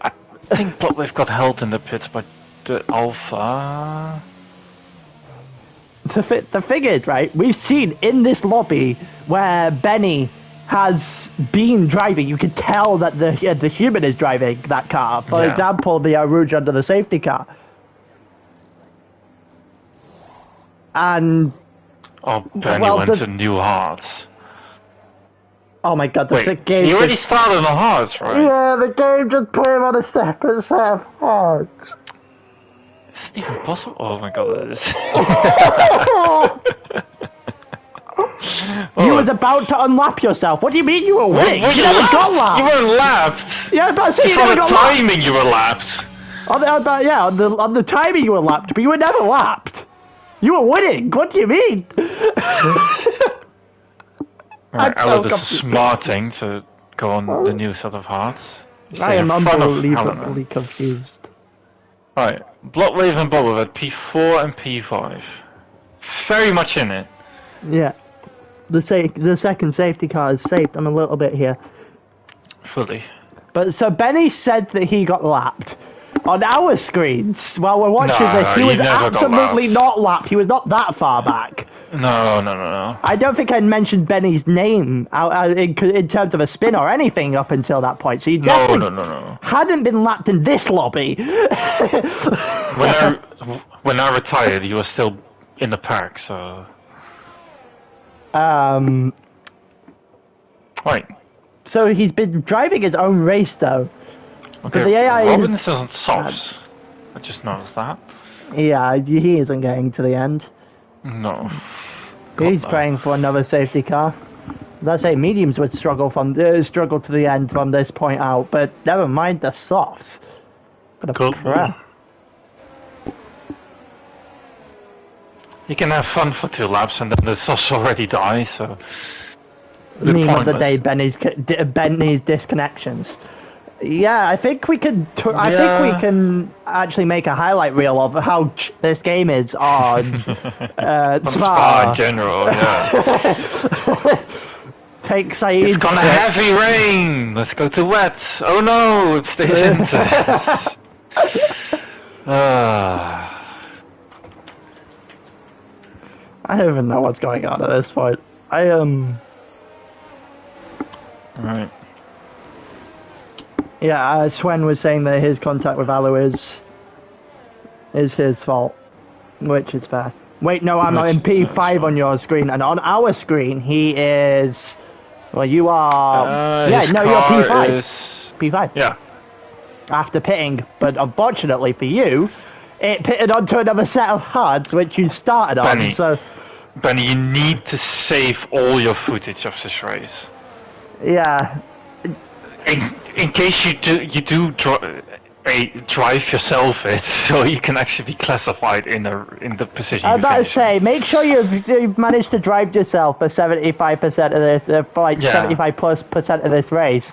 I think Bloodwave got held in the pits by the Alpha. The thing is, right, we've seen in this lobby where Benny has been driving, you can tell that the human is driving that car. For example, the Rouge under the safety car. And... Oh, Benny went to new hearts. Oh my god, the game... He already started on hearts, right? Yeah, the game just put him on a separate set of hearts. Is it even possible? Oh my god, it is. You was about to unlap yourself. What do you mean you were winning? You never got lapped. You weren't lapped. Yeah, but I say you never got lapped. On the timing, you were lapped. On the timing you were lapped, but you were never lapped. You were winning. What do you mean? Aero is smarting to go on the new set of hearts. I am unbelievably confused. Right, Bloodwave and Boba at P4 and P5. Very much in it. Yeah. The second safety car is saved. I'm a little bit here. Fully. But so Benny said that he got lapped. On our screens, while we're watching this, he was absolutely not lapped. He was not that far back. No. I don't think I'd mentioned Benny's name in terms of a spin or anything up until that point. So he definitely hadn't been lapped in this lobby. When I retired, he was still in the pack, so... Right. So he's been driving his own race, though. Okay, but the AI Robbins isn't soft. I just noticed that. Yeah, he isn't getting to the end. No. He's praying for another safety car. Let's say mediums would struggle to the end from this point out, but never mind the softs. Cool. You can have fun for 2 laps and then the softs already die, so... Meme of the day, Benny's disconnections. Yeah, I think we can. I think we can actually make a highlight reel of how this game is on Spa in general. Yeah. Take Saeed. It's gonna heavy rain. Let's go to wet. Oh no, it stays into this. I don't even know what's going on at this point. Right. Yeah, Sven was saying that his contact with Alu is his fault, which is fair. Wait, no, I'm in P5 on your screen, and on our screen he is. Well, you are. Yeah, no, you're P5. P5. Yeah. After pitting, but unfortunately for you, it pitted onto another set of hards which you started on. So, Benny, you need to save all your footage of this race. Yeah. In case you do drive yourself it, so you can actually be classified in the position. I was about to say, make sure you've managed to drive yourself for 75% of this, for like 75+% of this race,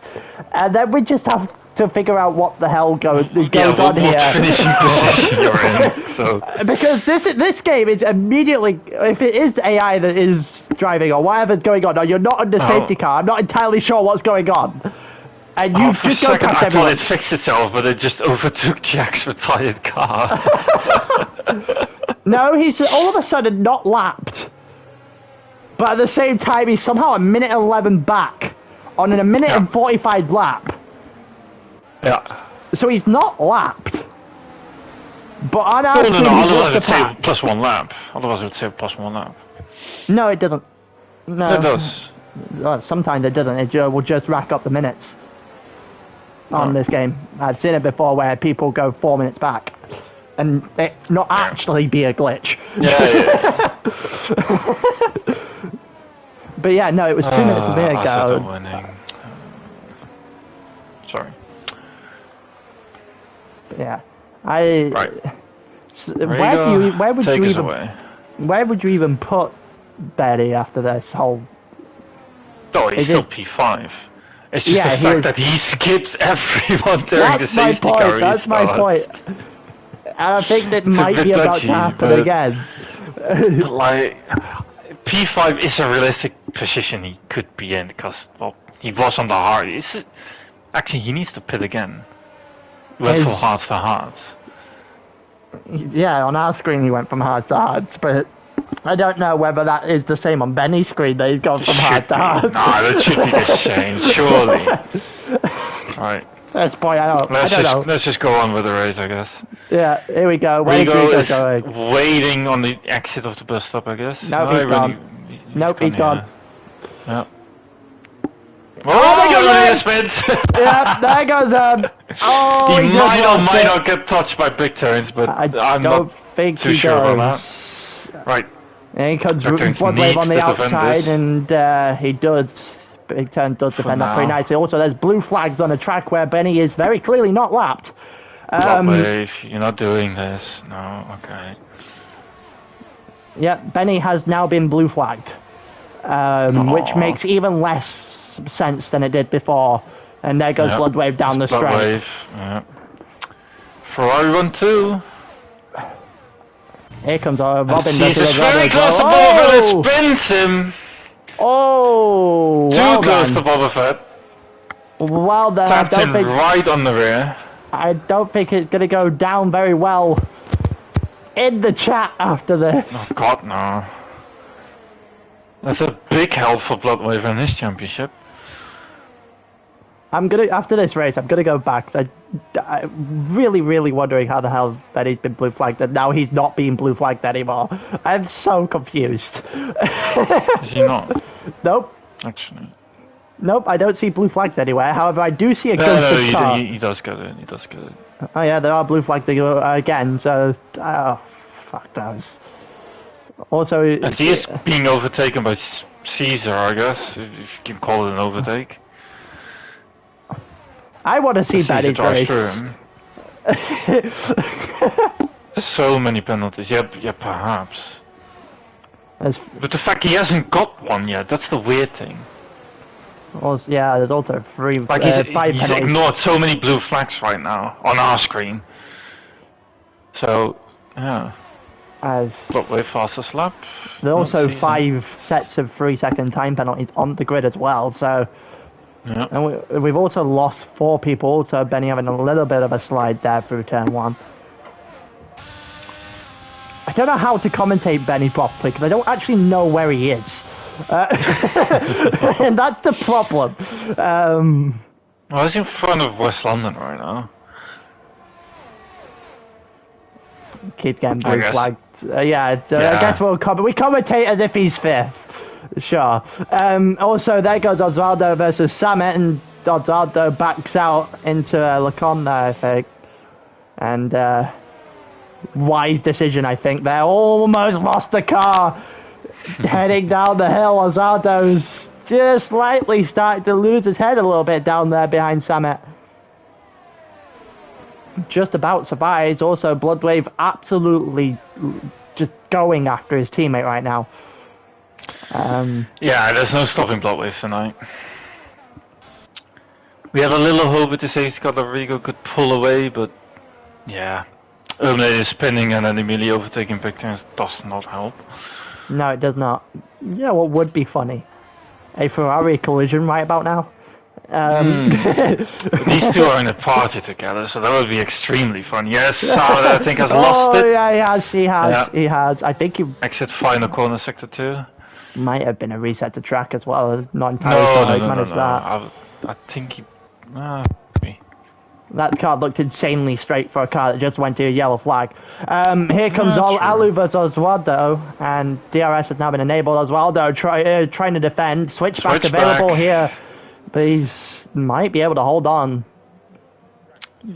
and then we just have to figure out what the hell goes on here. What finishing position you're in. So because this game is immediately, if it is AI that is driving or whatever's going on, or you're not on the safety car, I'm not entirely sure what's going on. And you for a just go second, past I everyone. thought it fixed itself, but it just overtook Jack's retired car. No, he's all of a sudden not lapped. But at the same time, he's somehow a minute 11 back on a minute and 45 lap. Yeah. So he's not lapped. But on our screen, otherwise it would say +1 lap. Otherwise it would say +1 lap. No, it doesn't. No. It does. Well, sometimes it doesn't. It will just rack up the minutes on this game. I've seen it before where people go 4 minutes back. And it not actually be a glitch. Yeah. But yeah, no, it was 2 minutes a minute ago. Winning. Sorry. Yeah, Right. Where would you even put Betty after this whole? Oh, he's still P5. It's just the fact that he skips everyone during the safety car. That's my point. And I think that might be about to happen again. Like, P5 is a realistic position he could be in because, well, he was on the hard. Actually, he needs to pit again. He went from hards to hards. Yeah, on our screen he went from hards to hards, but I don't know whether that is the same on Benny's screen that he's gone from hard to hard. No, that should be the same, surely. Right. Let's point out. Let's just go on with the race, I guess. Yeah, here we go. Rigo is waiting on the exit of the bus stop, I guess. Nope, he's gone. He's gone. Yeah. Oh, my spins! Yeah, there goes he might not get touched by big turns, but I'm not too sure about that. Right. And he comes one wave on the outside, and he does. Big Turn does defend that pretty nicely. Also, there's blue flags on a track where Benny is very clearly not lapped. Wave, you're not doing this. No, okay. Yeah, Benny has now been blue flagged, which makes even less sense than it did before. And there goes Bloodwave down the straight. Bloodwave, yeah. Ferrari 1-2. Here comes Robin. Jesus, very close to Boba Fett, spins him. Oh, too close to Boba Fett. Well then, tapped him right on the rear. I don't think it's going to go down very well in the chat after this. Oh God, no. That's a big help for Bloodwave in his championship. After this race, I'm gonna go back. I'm really wondering how the hell Benny's been blue flagged and now he's not being blue flagged anymore. I'm so confused. Is he not? Nope. Actually. Nope, I don't see blue flags anywhere. However, I do see a ghosted car. He does get it. He does get it. Oh yeah, there are blue flags again. So, fuck those. Also, and he is being overtaken by Caesar, I guess, if you can call it an overtake. I want to see Benny's race. So many penalties. Yeah, perhaps. But the fact he hasn't got one yet, that's the weird thing. Also, yeah, there's also 5 he's penalties. ignored so many blue flags right now on our screen. So, yeah. Bloodwave fastest lap. There's also 5 sets of 3-second time penalties on the grid as well, so... Yeah. And we've also lost 4 people, so Benny having a little bit of a slide there through turn 1. I don't know how to commentate Benny properly, because I don't actually know where he is. And that's the problem. Well, he's in front of West London right now. Keep getting blue flagged. I guess we commentate as if he's 5th. Sure. Also, there goes Osvaldo versus Samet, and Osvaldo backs out into Lacon there, I think. And wise decision, I think. They almost lost the car. Heading down the hill, Osvaldo's just slightly starting to lose his head a little bit down there behind Samet. Just about survives. Also, Bloodwave absolutely just going after his teammate right now. Yeah, there's no stopping Bloodwave tonight. We had a little hope with the safety car that Rigo could pull away, but yeah. Eliminated spinning and then immediately overtaking big turns does not help. No, it does not. Yeah, what would be funny? A Ferrari collision right about now? These two are in a party together, so that would be extremely fun. Yes, Samet, I think, has lost it. Yeah, he has. I think he... Exit final corner, sector 2. Might have been a reset to track as well. Not entirely sure how he managed that. I think he... That car looked insanely straight for a car that just went to a yellow flag. Here comes Alu versus Osvaldo, and DRS has now been enabled. Osvaldo trying to defend. Switchback available here, but he might be able to hold on.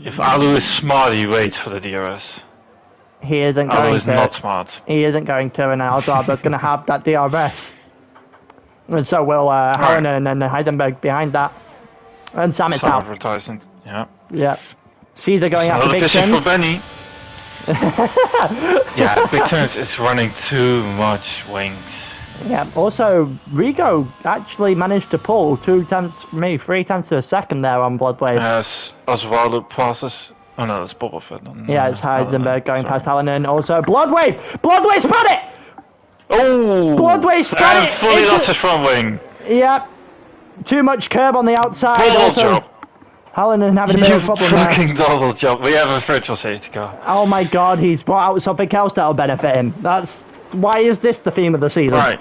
If Alu is smart, he waits for the DRS. He isn't going to. Alu is not smart. He isn't going to, and Osvaldo's going to have that DRS. And so will Harinen and Heidenberg behind that. And Samet's out. Advertising. Yeah. Yeah. Caesar going after big turns. For Benny. Yeah, big turns is running too much wings. Yeah. Also, Rigo actually managed to pull 3 times to a second there on Bloodwave. As Osvaldo passes. Oh no, that's Boba Fett. Yeah, it's Heisenberg going past Hallinan. Also, Bloodwave! Bloodwave spun it! Oh! Bloodwave spun it! Fully lost his front wing. Yep. Too much curb on the outside. Double jump. Hallinan having a bit of a problem there. Fucking double jump. We have a virtual safety car. Oh my god, he's brought out something else that'll benefit him. Why is this the theme of the season? Right.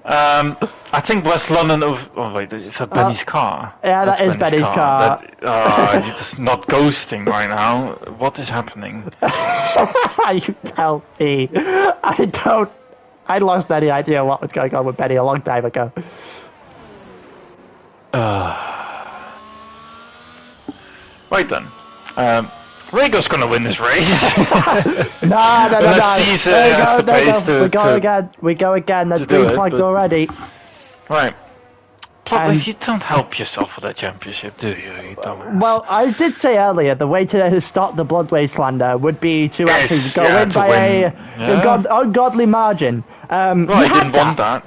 I think West London... Oh wait, it's Benny's car. Yeah, that's Benny's car. You're just not ghosting right now. What is happening? You tell me. I lost any idea what was going on with Benny a long time ago. Right then. Rigo's gonna win this race. No. Caesar has the pace to... We go again. There's green flags already. Right. But you don't help yourself for that championship, do you? You dumbass. Well, I did say earlier, the way to stop the Bloodwave slander would be to actually go in by a ungodly margin. Well, I didn't want that.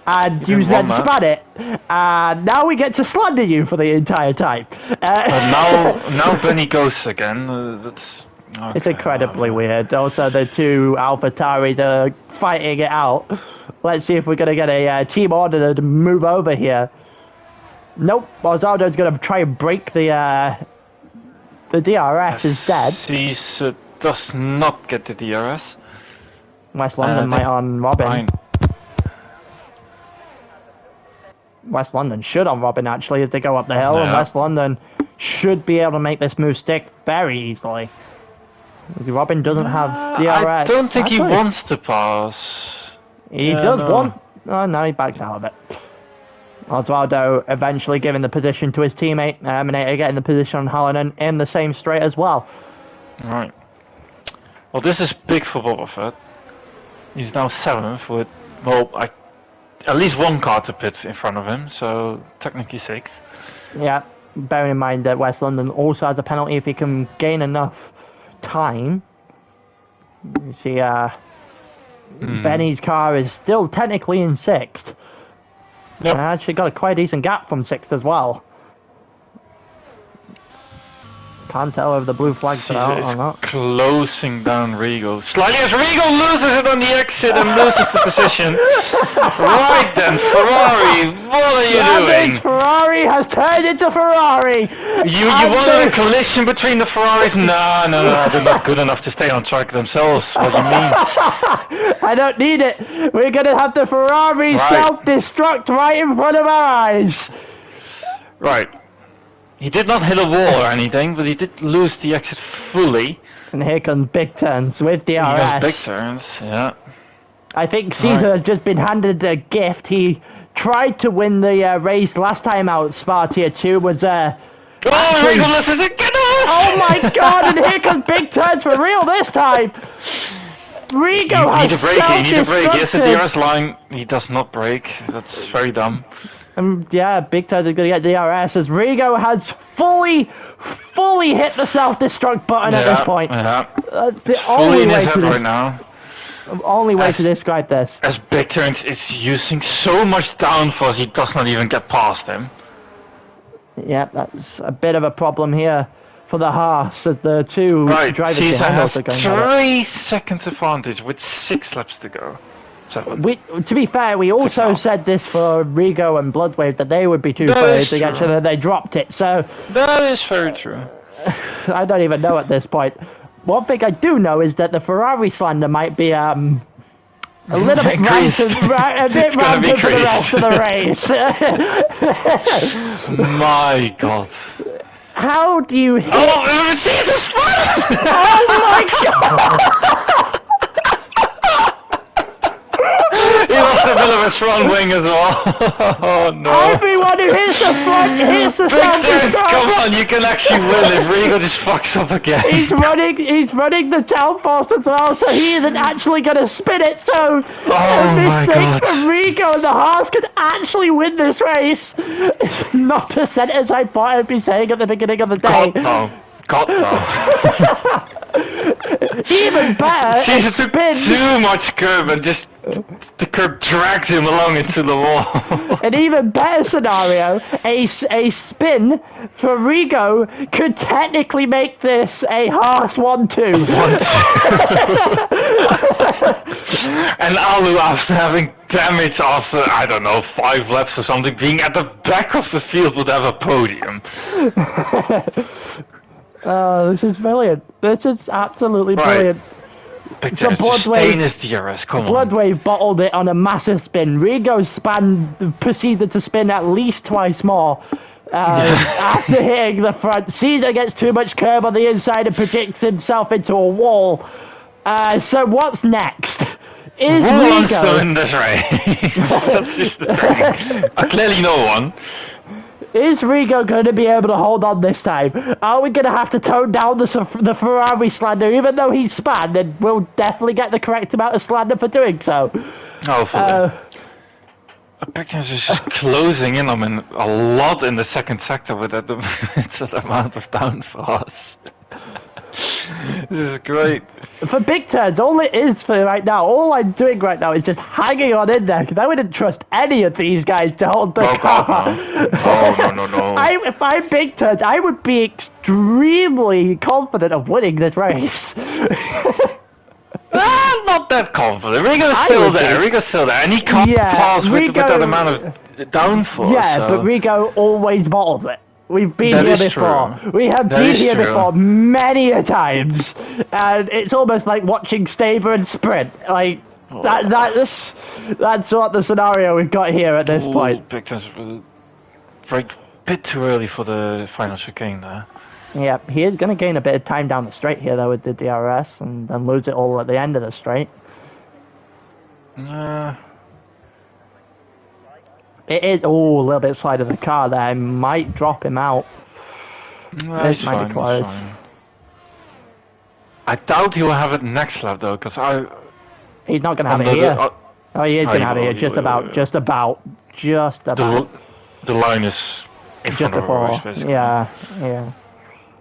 And you then spat it, and now we get to slander you for the entire time. Now Benny ghosts again. That's okay. It's incredibly weird. Also, the two AlphaTauris are fighting it out. Let's see if we're going to get a team order to move over here. Nope, Osvaldo's going to try and break the DRS instead. Caesar does not get the DRS. West London might on Robin. Fine. West London should on Robin, actually, if they go up the hill, and West London should be able to make this move stick very easily. Robin doesn't have DRS. I don't think he wants to pass. He does want... Oh, no, he backs out of it. Osvaldo eventually giving the position to his teammate. Eminator getting the position on Hallinan in the same straight as well. Right. Well, this is big for Boba Fett. He's now 7th with... Well, at least one car to pit in front of him, so technically 6th. Yeah, bearing in mind that West London also has a penalty if he can gain enough time. You see, Benny's car is still technically in 6th. Yep. And actually got a quite decent gap from 6th as well. Can't tell if the blue flags are out or not. Closing down Rigo. Slightly as Rigo loses it on the exit and loses the position. Right then, Ferrari, what are you doing? Ferrari has turned into Ferrari. You wanted a collision between the Ferraris? No, they're not good enough to stay on track themselves. What do you mean? I don't need it. We're gonna have the Ferrari self-destruct right in front of our eyes. Right. He did not hit a wall or anything, but he did lose the exit fully. And here comes big turns with DRS. He goes big turns, yeah. I think Caesar has just been handed a gift. He tried to win the race last time out. Spa Tier 2 was Oh my god, and here comes big turns for real this time. Rigo has he need a break. Yes, the DRS line, he does not break. That's very dumb. Yeah, big turns is going to get DRS as Rigo has fully hit the self-destruct button at this point. Yeah. That's the only way to right now. Only way to describe this. As big turns is using so much downforce, he does not even get past him. Yeah, that's a bit of a problem here for the Haas as the two drivers Caesar has are going 3 seconds advantage with 6 laps to go. 7. To be fair, we also said this for Rigo and Bloodwave that they would be too far to get sure that they dropped it. So that is very true. I don't even know at this point. One thing I do know is that the Ferrari slander might be a little bit rancid for the rest of the race. My God. How do you hit... Oh, Caesar's Oh my God! He lost a bit of his front wing as well. Oh no. Everyone who hits the front hits the self-destruct. Come on, you can actually win if Rigo just fucks up again. He's running the downforce as well, so he isn't actually going to spin it, so a mistake from Rigo and the Haas could actually win this race. It's not a sentence I thought I'd be saying at the beginning of the day. God no. Even better, Caesar took too much curb and just the curb dragged him along into the wall. An even better scenario, a spin for Rigo could technically make this a Haas 1-2. And Alu, after having damage after, I don't know, 5 laps or something, being at the back of the field would have a podium. Oh, this is brilliant. This is absolutely brilliant. So DRS, come on. Bloodwave bottled it on a massive spin. Rigo proceeded to spin at least twice more. After hitting the front, Caesar gets too much curb on the inside and projects himself into a wall. So what's next? Is Who Rigo... wants to win this race? That's just the thing. Clearly no one. Is Rigo going to be able to hold on this time? Are we going to have to tone down the Ferrari slander, even though he's spanned, and we'll definitely get the correct amount of slander for doing so? Hopefully. Pectins is just closing in on him a lot in the second sector with that amount of downforce. This is great. For big turns, all it is for right now, all I'm doing right now is just hanging on in there, because I wouldn't trust any of these guys to hold the car. No. If I'm big turns, I would be extremely confident of winning this race. I'm not that confident. Rigo's still there. And he can't pass with that amount of downforce. Yeah, so. But Rigo always bottles it. We've been here before. True. We have been here before many a times, and it's almost like watching Staber and Sprint. Like that's what the scenario we've got here at this point. Pectins a bit too early for the final chicane there. Yeah, he is going to gain a bit of time down the straight here though with the DRS, and then lose it all at the end of the straight. It is, a little bit side of the car there. Might drop him out. This might be close. I doubt he'll have it next lap though, because he's not going to have it here. Oh, he is going to have it. Just about. The line is in front of Royce, basically. Yeah.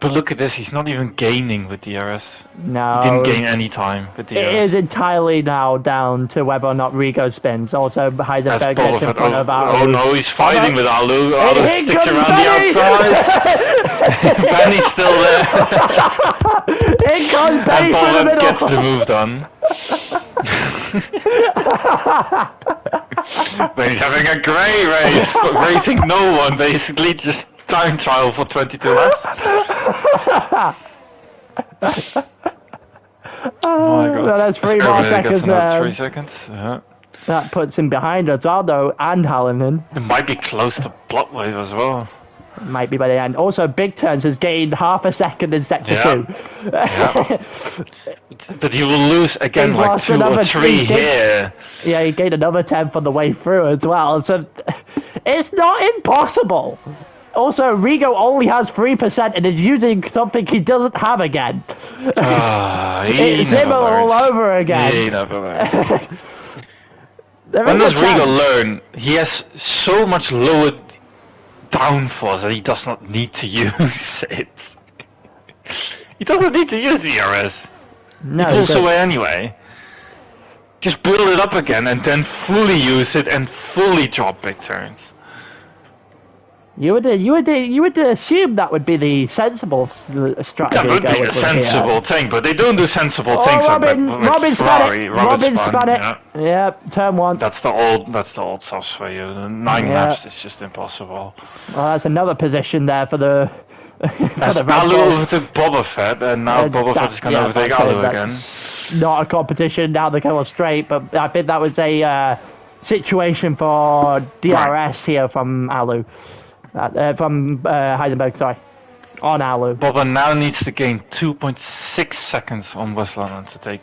But look at this, he's not even gaining with DRS. No. He didn't gain any time with DRS. It is entirely now down to whether or not Rigo spins. Also, Heisenberg gets in front of Alu. Oh no, he's fighting with Alu. Alu sticks around the outside. Benny's still there. In comes Benny through the middle. Gets the move done. Benny's having a great race, racing no one, basically, just time trial for 22 laps. Oh my god. That's 3 more seconds. Another 3 seconds. That puts him behind Osvaldo and Hallinan. It might be close to block wave as well. Might be by the end. Also, Big Turns has gained half a second in sector 2. Yeah. But he will lose again like 2 or 3 here. Yeah, he gained another 10th on the way through as well. So it's not impossible. Also, Rigo only has 3% and is using something he doesn't have again. It's him all over again. He never learns. When does Rigo learn? He has so much lower downforce that he does not need to use it. He doesn't need to use the ERS. No, he pulls away anyway. Just build it up again and then fully use it and fully drop big turns. You would assume that would be the sensible strategy. That would be the sensible thing, but they don't do sensible things. Robin span it. Yeah, turn 1. That's the old sauce for you. The 9 laps is just impossible. Well, that's another position there for the. As Alu overtook Boba Fett, and now Boba Fett is going to overtake Alu again. Not a competition. Now they go straight, but I think that was a situation for DRS here from Alu. From Heisenberg, sorry. On Alu. Boba now needs to gain 2.6 seconds on Westlander to take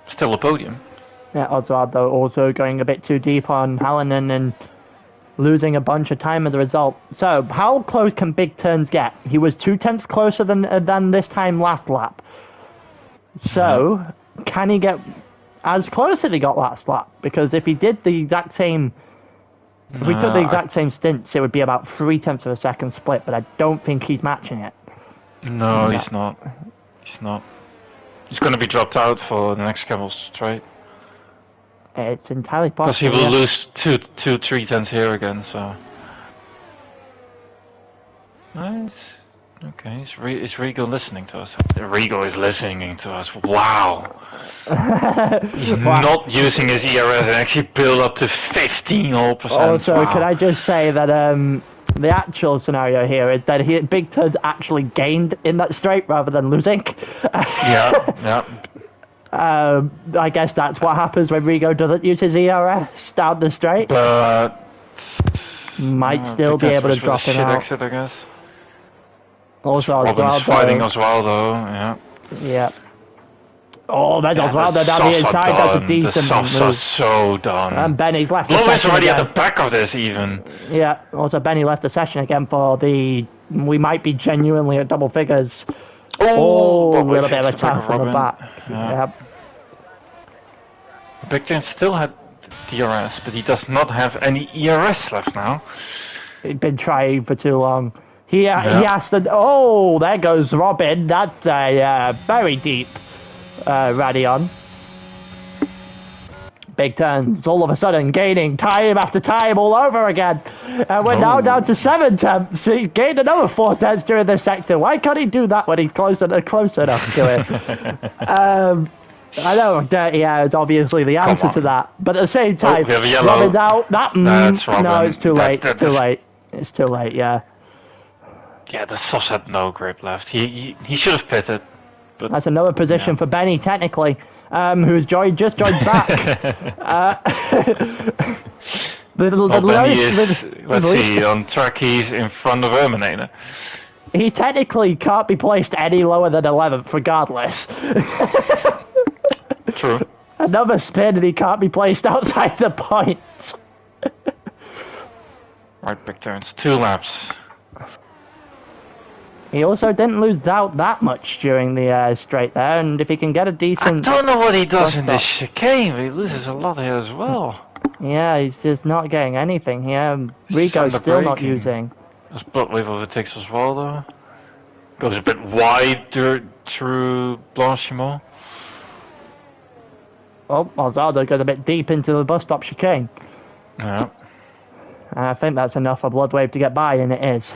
still a podium. Yeah, Osvaldo also going a bit too deep on Hallinan and losing a bunch of time as a result. So, how close can Big Turns get? He was 2/10 closer than this time last lap. So, can he get as close as he got last lap? Because if he did the exact same... If we took the exact same stints, it would be about 0.3 of a second split, but I don't think he's matching it. No, he's not. He's not. He's going to be dropped out for the next couple straight. It's entirely possible. Because he will lose 3 tenths here again, so... Nice. Okay, is Rigo listening to us? Rigo is listening to us. Wow! He's not using his ERS and actually build up to 15%. Also, wow. Can I just say that the actual scenario here is that Big Turd actually gained in that straight rather than losing. Yeah. I guess that's what happens when Rigo doesn't use his ERS down the straight. But... Might still be able to drop him out. Exit, I guess. Also, Robin's fighting Osvaldo, yeah. Yeah. Oh, that's Osvaldo down the inside. That's a decent move. The softs are so done. And Benny's left. Lowen's already at the back of this, even. Yeah. Also, Benny left the session again for the. We might be genuinely at double figures. Oh, a little bit of a tap from the back. Yeah. Big Ten still had DRS, but he does not have any ERS left now. He's been trying for too long. He has to. Oh, there goes Robin. That's a very deep rally on. Big Turns all of a sudden gaining time after time all over again. And we're now down to 7 tenths. He gained another 4 tenths during this sector. Why can't he do that when he's close enough to it? I know Dirty Air is obviously the answer to that. But at the same time, Robin's out. That's Robin. No, it's too late. It's too late. It's too late, yeah. Yeah, the softs had no grip left. He should have pitted. But that's another position for Benny, technically, who's just joined back. Benny is, let's see, on track he's in front of Erminator. He technically can't be placed any lower than 11th, regardless. True. Another spin and he can't be placed outside the points. Right, Big Turns. 2 laps. He also didn't lose out that much during the straight there, and if he can get a decent... I don't know what he does in this chicane, but he loses a lot here as well. Yeah, he's just not getting anything here. Rigo's still not using. This Bloodwave overtakes as well, though. Goes a bit wide through Blanchimont. Oh, Alzado goes a bit deep into the bus stop chicane. Yeah. I think that's enough for Bloodwave to get by, and it is.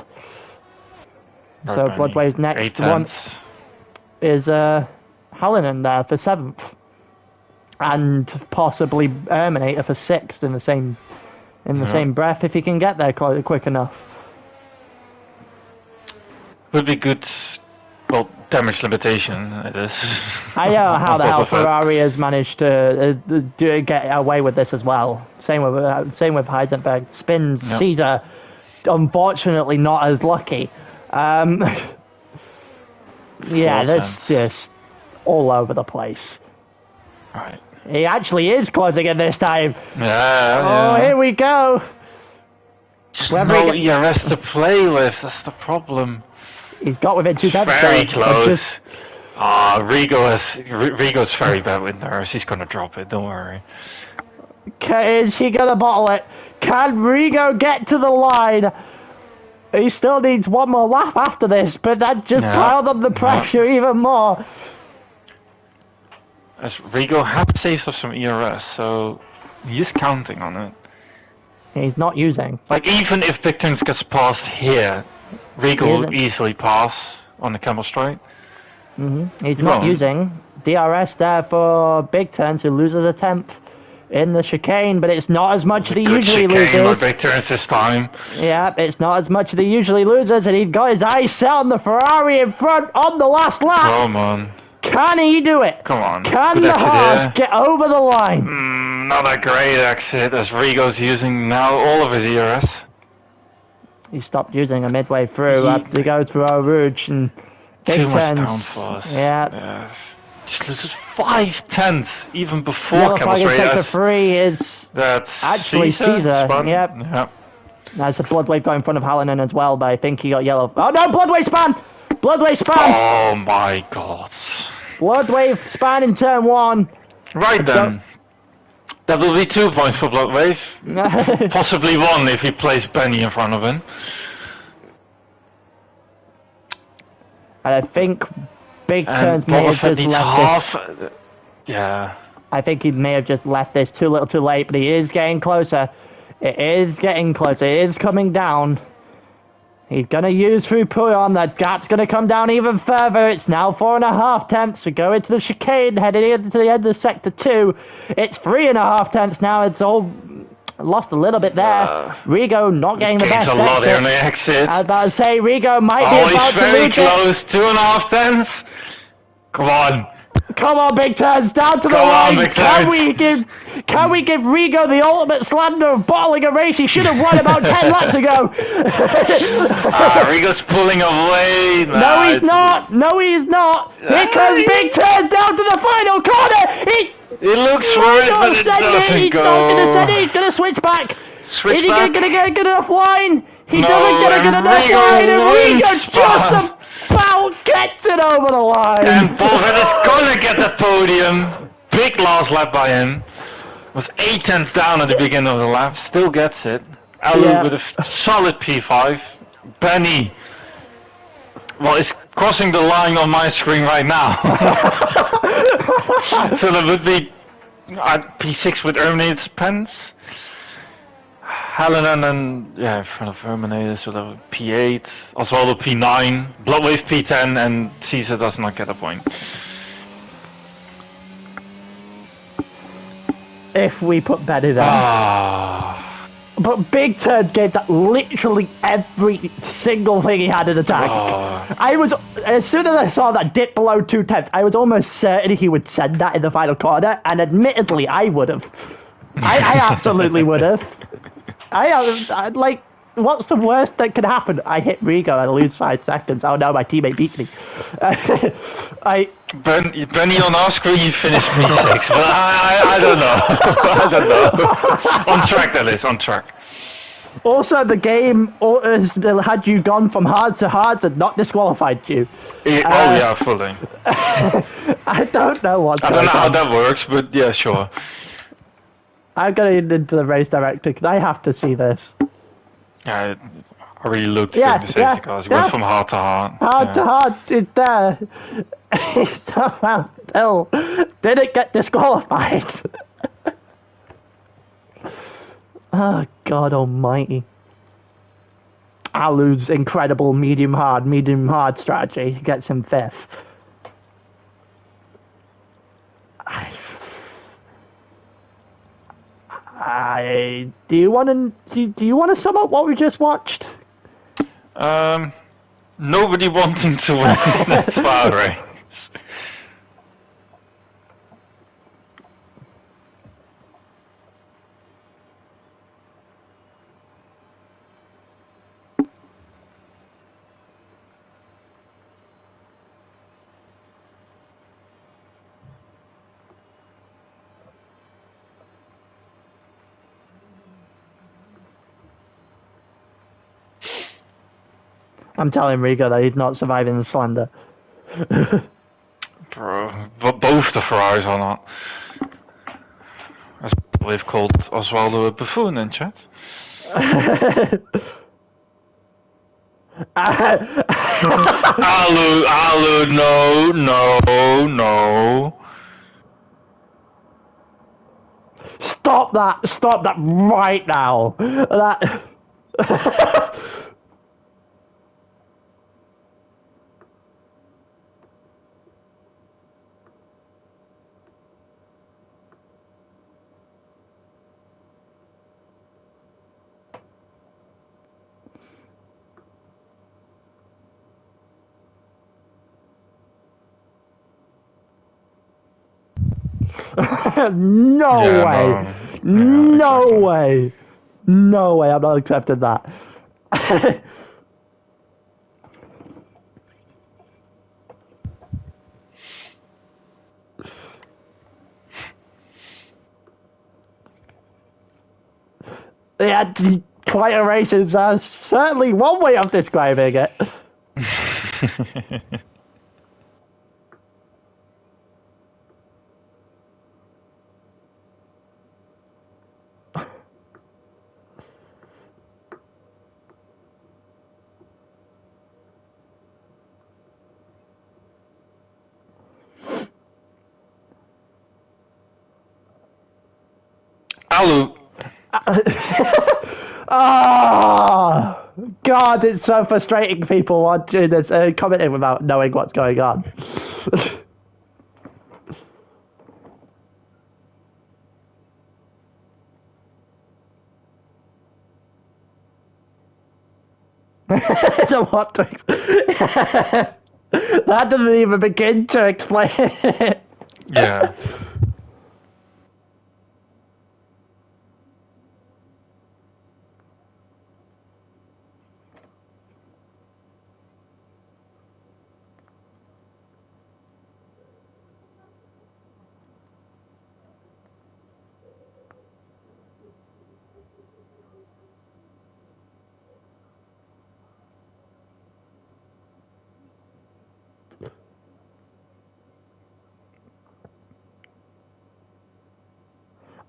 So Bloodwave's next one is Hallinan there for 7th. And possibly Erminator for 6th in the same breath if he can get there quick enough. Would be good. Well, damage limitation it is. I don't know how the hell Ferrari has managed to get away with this as well. Same with Heisenberg. Spins, Caesar, unfortunately not as lucky. Yeah, that's just all over the place. Right. He actually is closing it this time. Yeah. Here we go. Just no ERS to play with. That's the problem. He's got within 2 tenths. Very close. Rigo's very bad with nerves. He's gonna drop it. Don't worry. Is he gonna bottle it? Can Rigo get to the line? He still needs one more lap after this, but that just piled up the pressure even more. As Rigo had saved up some ERS, so he's counting on it. He's not using. Like, even if Big Turns gets past here, Rigo will easily pass on the Camel Straight. He's not using. DRS there for Big Turns, who loses a 10th in the chicane, but it's not as much as he usually loses. By Big Turns this time. Yeah, it's not as much as he usually loses, and he's got his eyes set on the Ferrari in front on the last lap. Come on. Can he do it? Come on. Can the Haas get over the line? Not a great exit, as Rigo's using now all of his ERS. He stopped using a midway through, had to go through Eau Rouge and Big Too much Turns. downforce. Yeah. Just loses 5 tenths even before Camel Straight. Sector 3 is actually Caesar. Yep. There's a Bloodwave going in front of Hallinan as well, but I think he got yellow. Oh no, Bloodwave span! Bloodwave span! Oh my god. Bloodwave span in turn 1. Right then. That will be 2 points for Bloodwave. Possibly 1 if he plays Benny in front of him. And I think Big Turns may have just left this. Yeah. I think he may have just left this too little too late, but he is getting closer. It is getting closer. It is coming down. He's going to use through Pouillon. That gap's going to come down even further. It's now 4.5 tenths to go into the chicane, heading into the end of Sector 2. It's 3.5 tenths now. It's all lost a little bit there. Rigo not getting the best exit. A lot here on the exit. I was about to say, Rigo might be about to lose very close. 2.5 tenths. Come on. Come on, Big Turns, down to the line. Can we give Rigo the ultimate slander of bottling a race he should have won about 10 laps ago? Rigo's pulling away. No, he's not. No, he's not. Here comes Big Turns down to the final corner. It looks for it, but it doesn't go. He's not going to send it. He's going to switch back. Is he going to get enough line? He doesn't get enough line. And Rigo just about gets it over the line. And Bolvet is gonna get the podium. Big last lap by him. Was 8 tenths down at the beginning of the lap. Still gets it. Alu with a solid P5. Benny, well, is crossing the line on my screen right now. So that would be P6 with Erminator's pens. Hallinan and in front of Terminator, so that would P8, Oswaldo P9, Bloodwave P10, and Caesar does not get a point. If we put Benny there. But Big Turn gave that literally every single thing he had in the tank. I was, as soon as I saw that dip below 2 tenths, I was almost certain he would send that in the final corner, and admittedly, I would have. I absolutely would have. What's the worst that could happen? I hit Rigo and I lose 5 seconds. Oh no, my teammate beats me. Benny on our screen, you finished P6, but I don't know. I don't know. On track, that is, on track. Also, the game had you gone from hard to hard and not disqualified you. Yeah, fully. I don't know what. I don't know how that works, but yeah, sure. I'm going into the race director because I have to see this. Yeah, I really looked through the safety cars. It went from hard to hard. Hard to hard. It's there. He somehow still didn't get disqualified. Oh, God almighty. Alu's incredible medium hard strategy gets him 5th. Do you want to sum up what we just watched? Nobody wanting to win that Spa race. I'm telling Rico that he's not surviving the slander. Bro, but both the Ferraris are not. As we've called Oswaldo a buffoon in chat. Alu, no. Stop that right now. That. No way. No way. No way. I'm not accepting that. Yeah, quite a racist. That's certainly one way of describing it. Alu. Oh, God, it's so frustrating people watching this, commenting without knowing what's going on. What to that doesn't even begin to explain it. Yeah.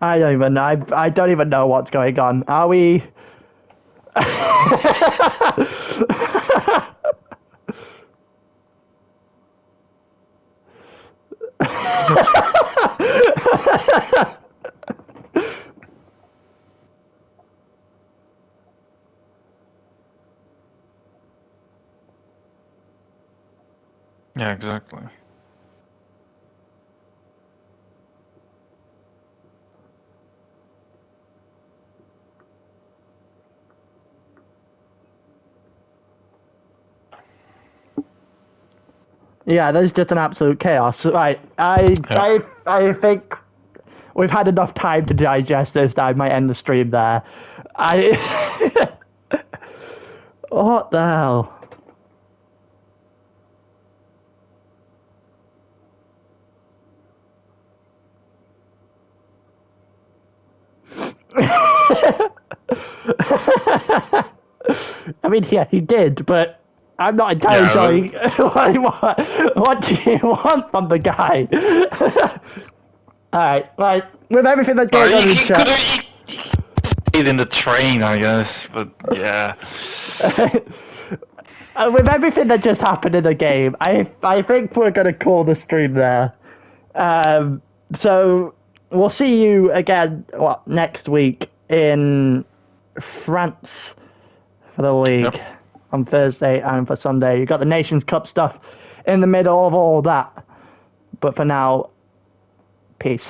I don't even know what's going on. Are we? Yeah, exactly. Yeah, there's just an absolute chaos. Right, I think we've had enough time to digest this. I might end the stream there. What the hell? I mean, yeah, he did, but I'm not entirely sure. What do you want from the guy? All right, like with everything that's going on in the chat. He stayed in the train, I guess, but yeah. With everything that just happened in the game, I think we're gonna call the stream there. So we'll see you again next week in France for the league on Thursday and for Sunday. You've got the Nations Cup stuff in the middle of all that. But for now, peace.